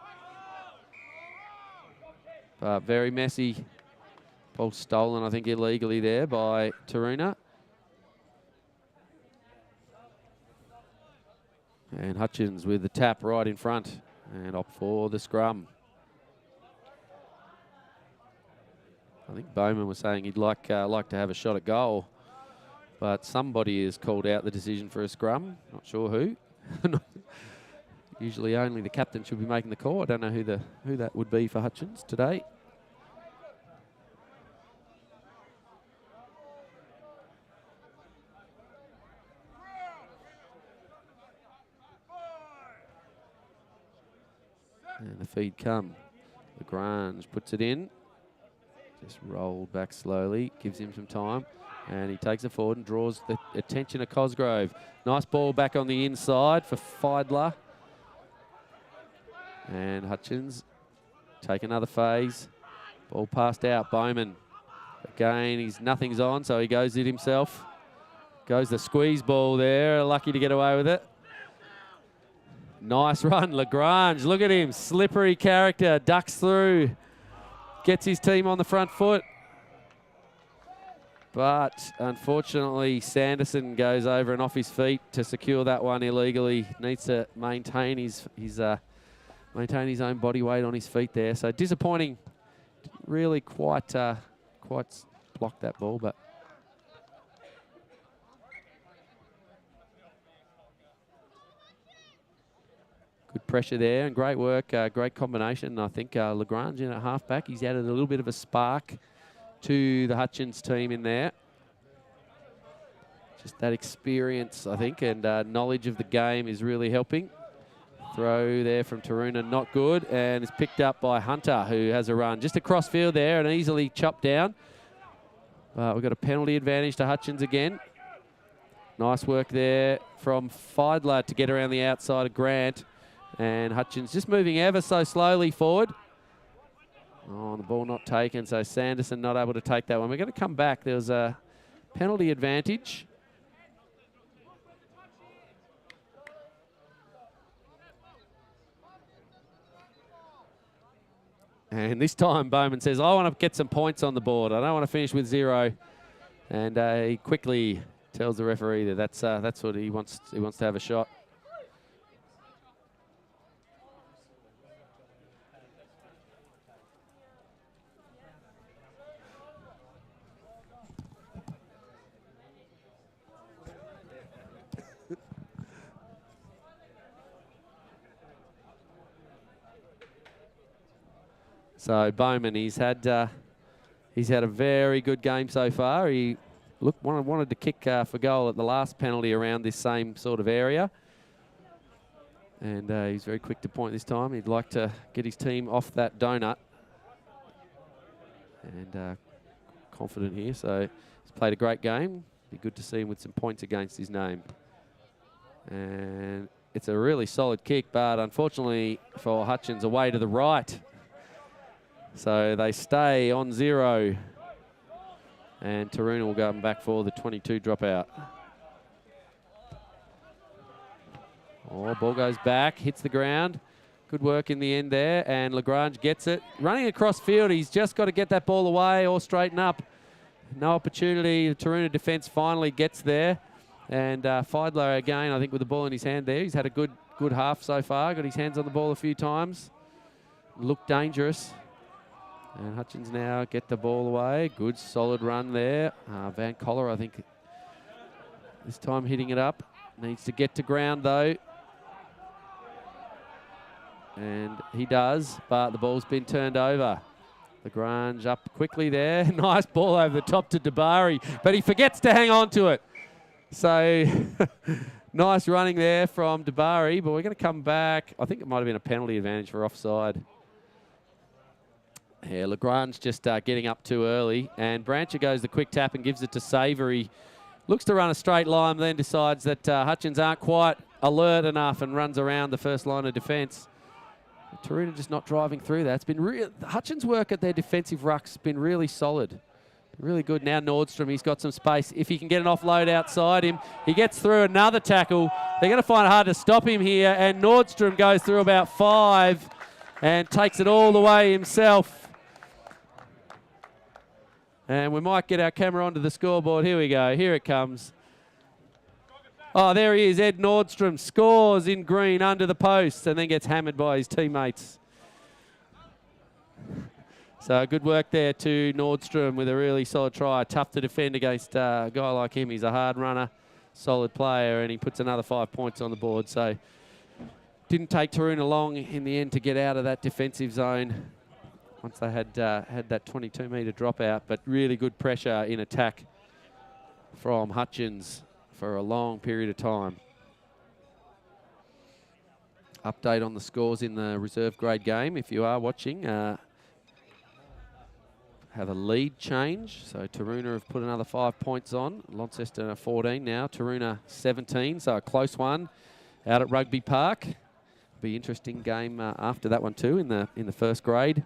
But very messy. Ball stolen, I think, illegally there by Taroona. And Hutchins with the tap right in front and opt for the scrum. I think Bowman was saying he'd like to have a shot at goal, but somebody has called out the decision for a scrum. Not sure who. Usually only the captain should be making the call. I don't know who that would be for Hutchins today. And the feed come. Lagrange puts it in. Just rolled back slowly, gives him some time. And he takes it forward and draws the attention of Cosgrove. Nice ball back on the inside for Feidler. And Hutchins take another phase. Ball passed out. Bowman. Again, nothing's on, so he goes it himself. Goes the squeeze ball there. Lucky to get away with it. Nice run, Lagrange. Look at him. Slippery character. Ducks through. Gets his team on the front foot. But unfortunately, Sanderson goes over and off his feet to secure that one illegally. Needs to maintain his own body weight on his feet there. So disappointing. Really quite blocked that ball, but good pressure there and great work, great combination. I think Lagrange in at halfback, he's added a little bit of a spark to the Hutchins team in there. Just that experience, I think, and knowledge of the game is really helping. Throw there from Taroona, not good, and is picked up by Hunter, who has a run just across field there and easily chopped down. We've got a penalty advantage to Hutchins again. Nice work there from Feidler to get around the outside of Grant. And Hutchins just moving ever so slowly forward. Oh, the ball not taken, so Sanderson not able to take that one. We're going to come back. There was a penalty advantage. And this time Bowman says, I want to get some points on the board. I don't want to finish with 0. And he quickly tells the referee that that's what he wants. He wants to have a shot. So Bowman, he's had a very good game so far. He wanted to kick for goal at the last penalty around this same sort of area, and he's very quick to point this time. He'd like to get his team off that donut, and confident here. So he's played a great game. Be good to see him with some points against his name. And it's a really solid kick, but unfortunately for Hutchins, away to the right. So they stay on 0. And Taroona will go back for the 22 dropout. Oh, ball goes back, hits the ground. Good work in the end there, and Lagrange gets it. Running across field, he's just got to get that ball away or straighten up. No opportunity. The Taroona defence finally gets there. And Feidler again, I think, with the ball in his hand there. He's had a good half so far. Got his hands on the ball a few times. Looked dangerous. And Hutchins now get the ball away. Good, solid run there. Van Coller, I think, this time hitting it up. Needs to get to ground, though. And he does, but the ball's been turned over. Lagrange up quickly there. Nice ball over the top to Dabari, but he forgets to hang on to it. So nice running there from Dabari, but we're going to come back. I think it might have been a penalty advantage for offside. Yeah, Lagrange just getting up too early. And Brancher goes the quick tap and gives it to Savoury, looks to run a straight line, then decides that Hutchins aren't quite alert enough and runs around the first line of defence. Taroona just not driving through that. It's been Hutchins' work at their defensive ruck's been really solid. Really good. Now Nordstrom, he's got some space. If he can get an offload outside him, he gets through another tackle. They're going to find it hard to stop him here, and Nordstrom goes through about 5 and takes it all the way himself. And we might get our camera onto the scoreboard. Here we go. Here it comes. Oh, there he is. Ed Nordstrom scores in green under the post and then gets hammered by his teammates. So good work there to Nordstrom with a really solid try. Tough to defend against a guy like him. He's a hard runner, solid player, and he puts another 5 points on the board. So didn't take Taroona long in the end to get out of that defensive zone once they had that 22-metre dropout, but really good pressure in attack from Hutchins for a long period of time. Update on the scores in the reserve grade game if you are watching. Have a lead change. So Taroona have put another 5 points on. Launceston are 14 now. Taroona 17, so a close one out at Rugby Park. Be interesting game after that one too in the first grade.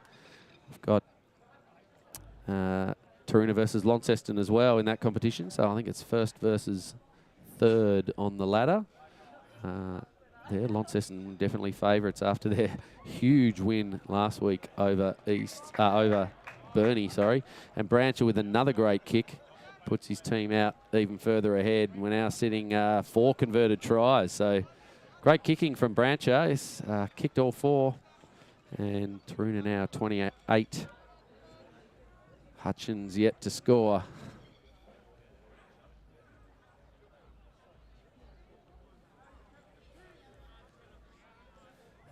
We've got Taroona versus Launceston as well in that competition. So I think it's first versus third on the ladder. There, Launceston definitely favourites after their huge win last week over Burnie, sorry. And Brancher with another great kick puts his team out even further ahead. We're now sitting 4 converted tries. So great kicking from Brancher. He's kicked all 4. And Taroona now 28. Hutchins yet to score.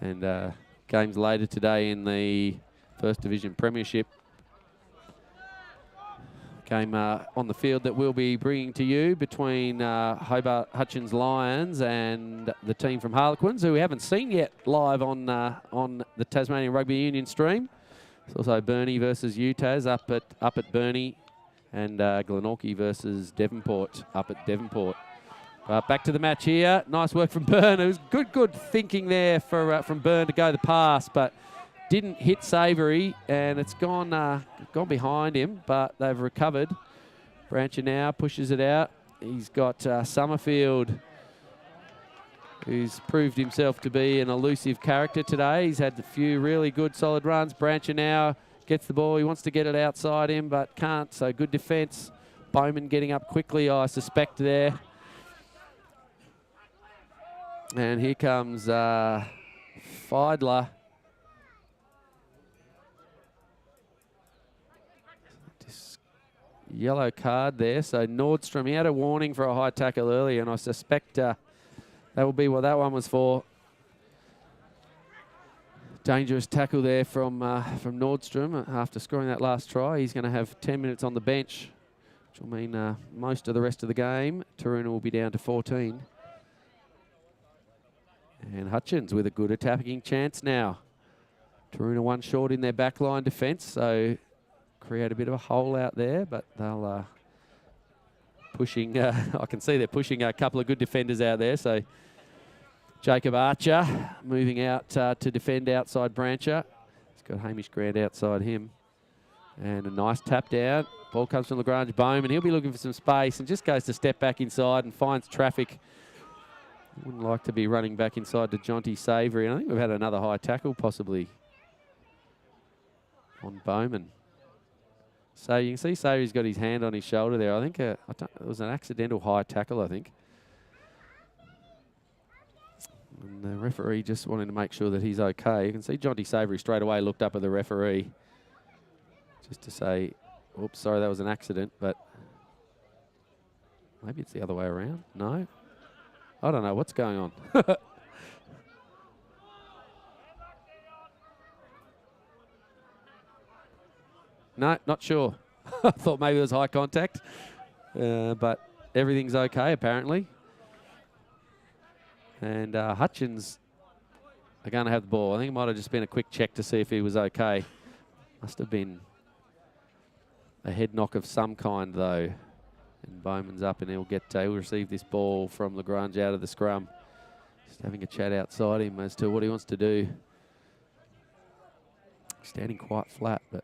And games later today in the First Division Premiership. Game on the field that we'll be bringing to you between Hobart Hutchins Lions and the team from Harlequins, who we haven't seen yet live on the Tasmanian Rugby Union stream. It's also Burnie versus UTAS up at Burnie, and Glenorchy versus Devonport up at Devonport. Back to the match here. Nice work from Byrne. It was good thinking there from Byrne to go the pass, but didn't hit Savoury, and it's gone behind him, but they've recovered. Brancher now pushes it out. He's got Summerfield, who's proved himself to be an elusive character today. He's had a few really good, solid runs. Brancher now gets the ball. He wants to get it outside him, but can't, so good defence. Bowman getting up quickly, I suspect, there. And here comes Feidler. Yellow card there. So Nordstrom, he had a warning for a high tackle earlier, and I suspect that will be what that one was for. Dangerous tackle there from Nordstrom after scoring that last try. He's going to have 10 minutes on the bench, which will mean most of the rest of the game. Taroona will be down to 14. And Hutchins with a good attacking chance now. Taroona one short in their backline defence, so create a bit of a hole out there, but they'll pushing. I can see they're pushing a couple of good defenders out there. So Jacob Archer moving out to defend outside Brancher. He's got Hamish Grant outside him, and a nice tap down. Ball comes from Lagrange Bowman. He'll be looking for some space and just goes to step back inside and finds traffic. Wouldn't like to be running back inside to Jonty Savoury. I think we've had another high tackle possibly on Bowman. So you can see Savoury's got his hand on his shoulder there. I think it was an accidental high tackle, I think. And the referee just wanted to make sure that he's okay. You can see Jonty Savoury straight away looked up at the referee just to say, oops, sorry, that was an accident, but maybe it's the other way around. No? I don't know what's going on. No, not sure. I thought maybe it was high contact, but everything's okay apparently. And Hutchins are going to have the ball. I think it might have just been a quick check to see if he was okay. Must have been a head knock of some kind though. And Bowman's up and he'll receive this ball from Lagrange out of the scrum. Just having a chat outside him as to what he wants to do. Standing quite flat, but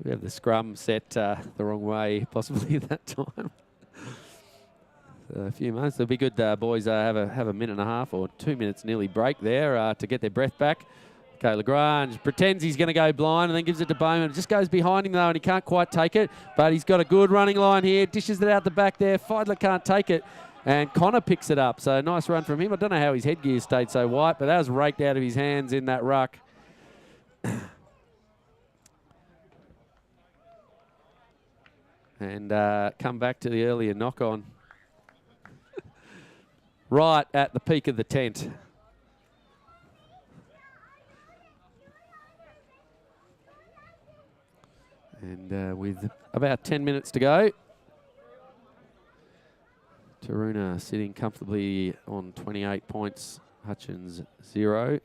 we have the scrum set the wrong way, possibly at that time. So a few moments. It'll be good, boys. Have a minute and a half or 2 minutes nearly break there to get their breath back. Okay, Lagrange pretends he's going to go blind and then gives it to Bowman. It just goes behind him though, and he can't quite take it. But he's got a good running line here. Dishes it out the back there. Feidler can't take it. And Connor picks it up. So nice run from him. I don't know how his headgear stayed so white, but that was raked out of his hands in that ruck. And come back to the earlier knock-on. Right at the peak of the tent. And with about 10 minutes to go, Taroona sitting comfortably on 28 points, Hutchins 0.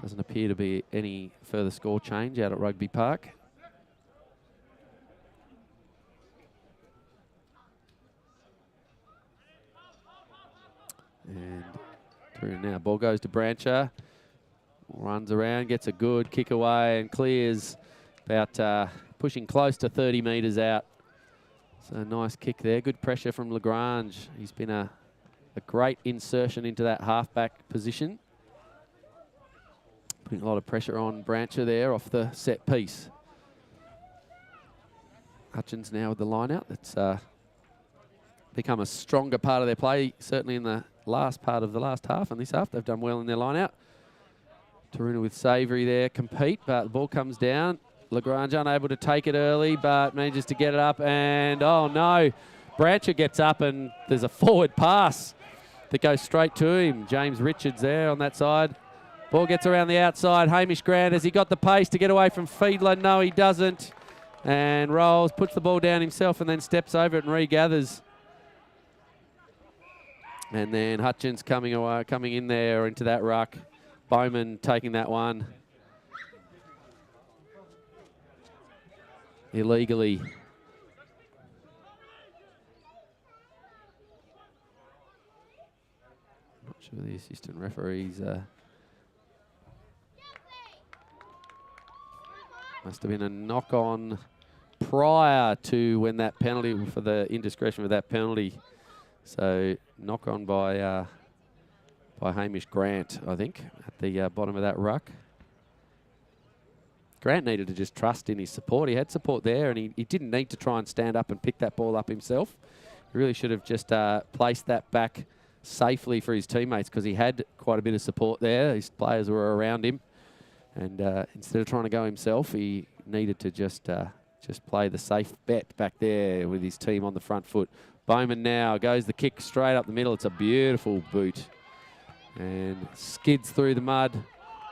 Doesn't appear to be any further score change out at Rugby Park. And through now, ball goes to Brancher. Runs around, gets a good kick away and clears about pushing close to 30 metres out. So nice kick there. Good pressure from Lagrange. He's been a great insertion into that halfback position. Putting a lot of pressure on Brancher there off the set piece. Hutchins now with the line out. That's become a stronger part of their play, certainly in the last part of the last half and this half. They've done well in their line out. Taroona with Savoury there, compete, but the ball comes down. Lagrange unable to take it early, but manages to get it up, and oh no, Brancher gets up and there's a forward pass that goes straight to him. James Richards there on that side. Ball gets around the outside. Hamish Grant, has he got the pace to get away from Fiedler? No, he doesn't. And rolls, puts the ball down himself and then steps over it and regathers. And then Hutchins coming in there into that ruck. Bowman taking that one. Illegally. Not sure the assistant referees must have been a knock-on prior to when that penalty, for the indiscretion of that penalty. So knock-on by Hamish Grant, I think, at the bottom of that ruck. Grant needed to just trust in his support. He had support there, and he didn't need to try and stand up and pick that ball up himself. He really should have just placed that back safely for his teammates, because he had quite a bit of support there. His players were around him. And instead of trying to go himself, he needed to just play the safe bet back there with his team on the front foot. Bowman now goes the kick straight up the middle. It's a beautiful boot. And skids through the mud.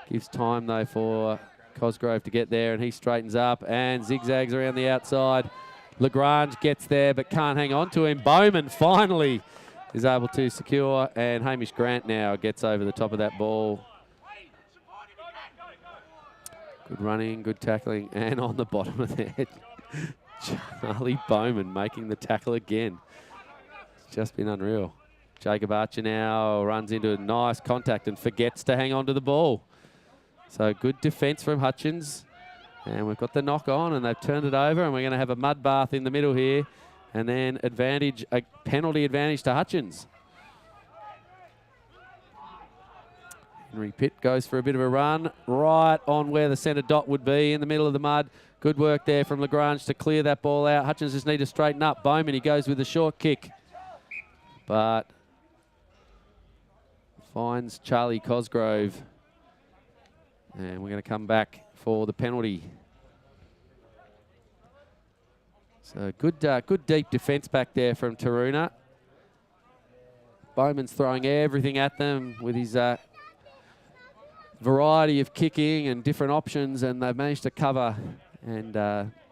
Gives time, though, for Cosgrove to get there, and he straightens up and zigzags around the outside. Lagrange gets there but can't hang on to him. Bowman finally is able to secure, and Hamish Grant now gets over the top of that ball. Good running, good tackling, and on the bottom of the head, Charlie Bowman making the tackle again. It's just been unreal. Jacob Archer now runs into a nice contact and forgets to hang on to the ball. So good defence from Hutchins. And we've got the knock on, and they've turned it over, and we're going to have a mud bath in the middle here. And then a penalty advantage to Hutchins. Henry Pitt goes for a bit of a run, right on where the centre dot would be in the middle of the mud. Good work there from Lagrange to clear that ball out. Hutchins just need to straighten up. Bowman, he goes with a short kick, but finds Charlie Cosgrove. And we're going to come back for the penalty. So good deep defence back there from Taroona. Bowman's throwing everything at them with his variety of kicking and different options, and they've managed to cover and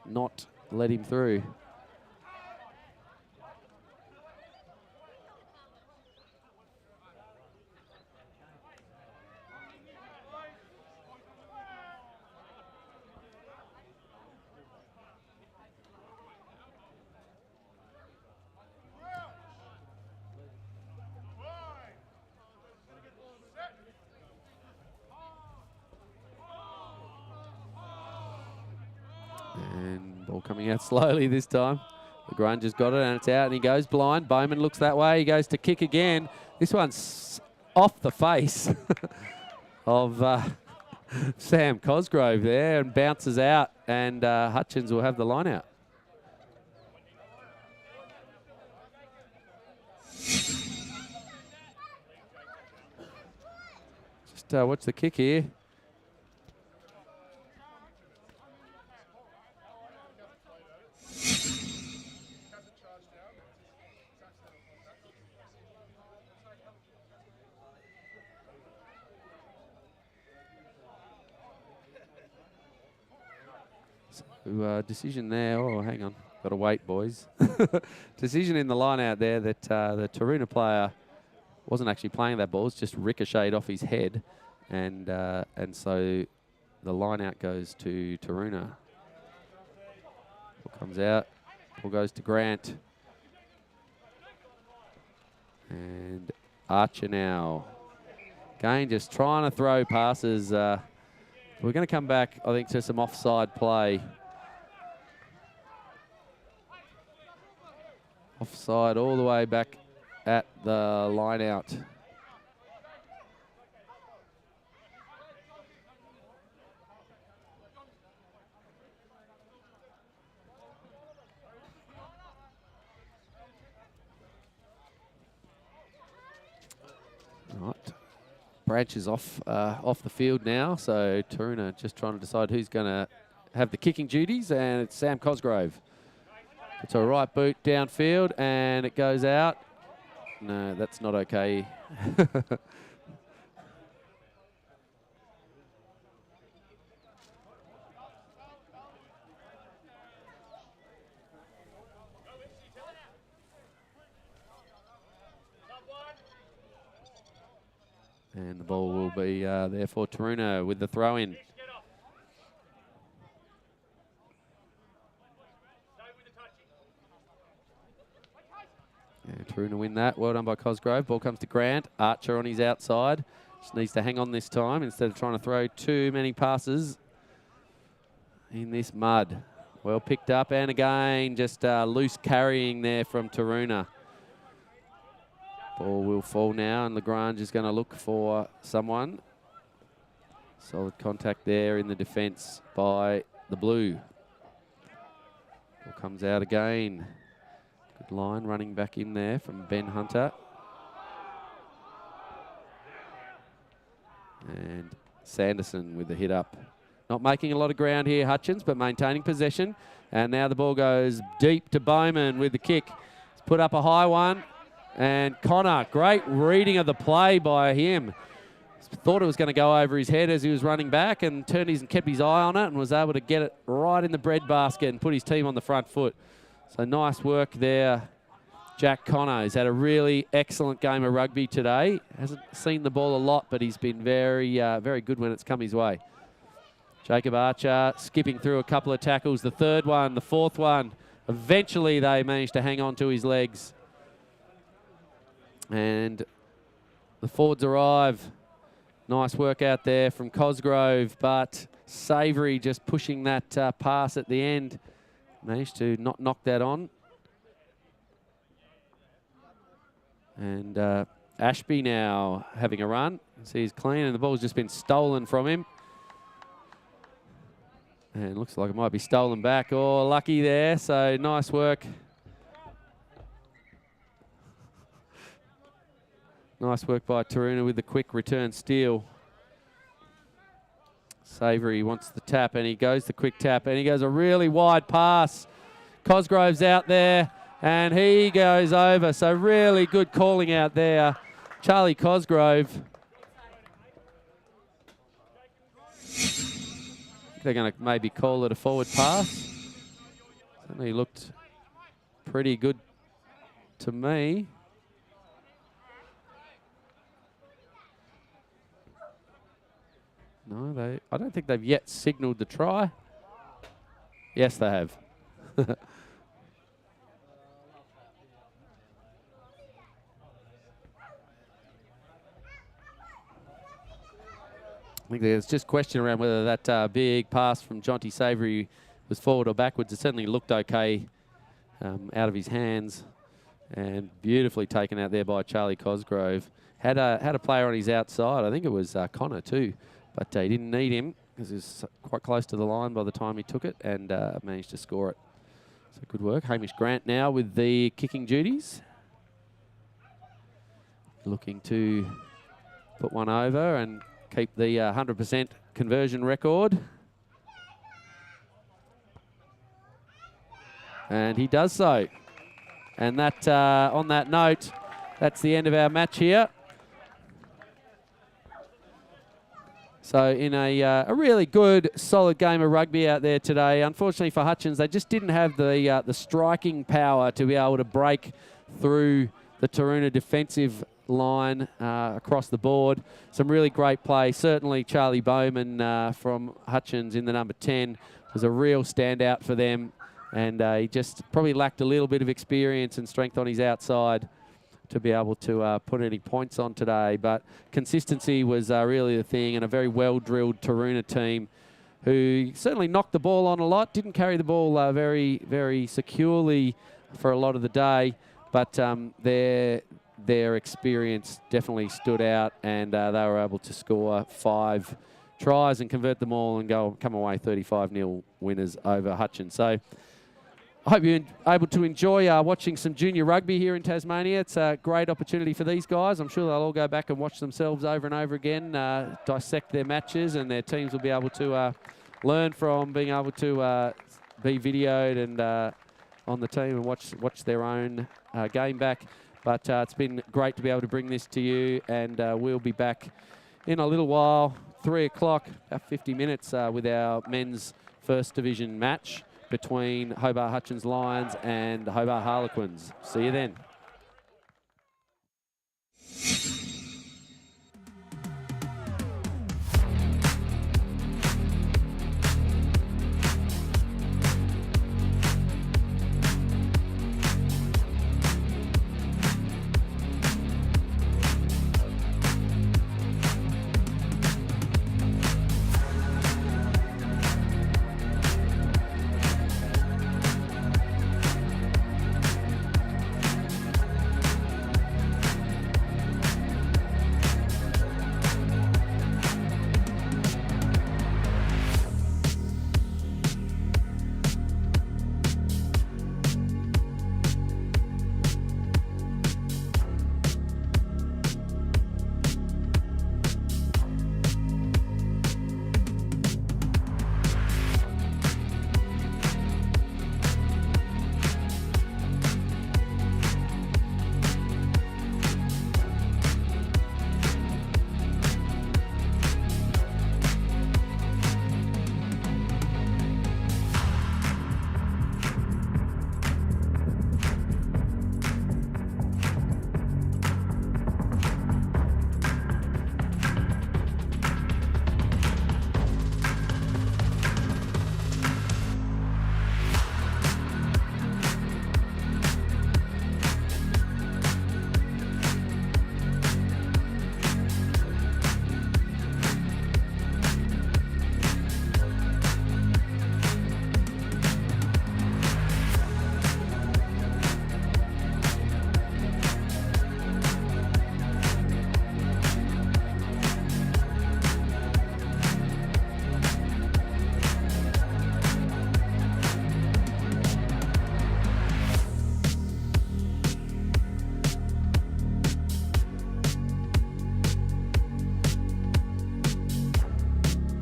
not let him through. And ball coming out slowly this time. The Grunge has got it and it's out and he goes blind. Bowman looks that way. He goes to kick again. This one's off the face of Sam Cosgrove there and bounces out, and Hutchins will have the line out. Just watch the kick here. Decision there. Oh, hang on. Got to wait, boys. Decision in the line out there that the Taroona player wasn't actually playing that ball. It's just ricocheted off his head. And so the line out goes to Taroona. Ball comes out. Ball goes to Grant. And Archer now. Again, just trying to throw passes. We're going to come back, I think, to some offside play. Offside all the way back at the line out. Right. Branch is off the field now, so Taroona just trying to decide who's going to have the kicking duties, and it's Sam Cosgrove. It's a right boot downfield, and it goes out. No, that's not okay. And the ball will be there for Taroona with the throw-in. And Taroona win that. Well done by Cosgrove. Ball comes to Grant. Archer on his outside. Just needs to hang on this time instead of trying to throw too many passes in this mud. Well picked up, and again just loose carrying there from Taroona. Ball will fall now, and Lagrange is going to look for someone. Solid contact there in the defence by the Blue. Ball comes out again. Good line running back in there from Ben Hunter. And Sanderson with the hit up. Not making a lot of ground here, Hutchins, but maintaining possession. And now the ball goes deep to Bowman with the kick. He's put up a high one. And Connor, great reading of the play by him. Thought it was going to go over his head as he was running back, and kept his eye on it and was able to get it right in the breadbasket and put his team on the front foot. So nice work there, Jack Connor. He's had a really excellent game of rugby today. Hasn't seen the ball a lot, but he's been very, very good when it's come his way. Jacob Archer skipping through a couple of tackles. The third one, the fourth one. Eventually they managed to hang on to his legs. And the forwards arrive. Nice work out there from Cosgrove, but Savoury just pushing that pass at the end. Managed to not knock that on. And Ashby now having a run. See, he's clean, and the ball's just been stolen from him. And looks like it might be stolen back. Oh, lucky there, so nice work. Nice work by Taroona with the quick return steal. Savoury wants the tap, and he goes the quick tap, and he goes a really wide pass. Cosgrove's out there, and he goes over. So really good calling out there. Charlie Cosgrove. They're going to maybe call it a forward pass. Certainly looked pretty good to me. No, I don't think they've yet signalled the try. Yes, they have. I think there's just question around whether that big pass from Jonty Savoury was forward or backwards. It certainly looked okay out of his hands, and beautifully taken out there by Charlie Cosgrove. Had a player on his outside. I think it was Connor too, but he didn't need him because he was quite close to the line by the time he took it, and managed to score it. So good work. Hamish Grant now with the kicking duties. Looking to put one over and keep the 100% conversion record. And he does so. And that, on that note, that's the end of our match here. So in a really good, solid game of rugby out there today. Unfortunately for Hutchins, they just didn't have the striking power to be able to break through the Taroona defensive line across the board. Some really great play. Certainly Charlie Bowman from Hutchins in the number 10 was a real standout for them. And he just probably lacked a little bit of experience and strength on his outside to be able to put any points on today. But consistency was really the thing, and a very well-drilled Taroona team who certainly knocked the ball on a lot, didn't carry the ball very, very securely for a lot of the day, but their experience definitely stood out, and they were able to score 5 tries and convert them all and come away 35-0 winners over Hutchins. So I hope you're able to enjoy watching some junior rugby here in Tasmania. It's a great opportunity for these guys. I'm sure they'll all go back and watch themselves over and over again, dissect their matches, and their teams will be able to learn from being able to be videoed and on the team and watch their own game back. But it's been great to be able to bring this to you, and we'll be back in a little while, 3 o'clock, about 50 minutes with our men's first division match between Hobart Hutchins Lions and Hobart Harlequins. See you then.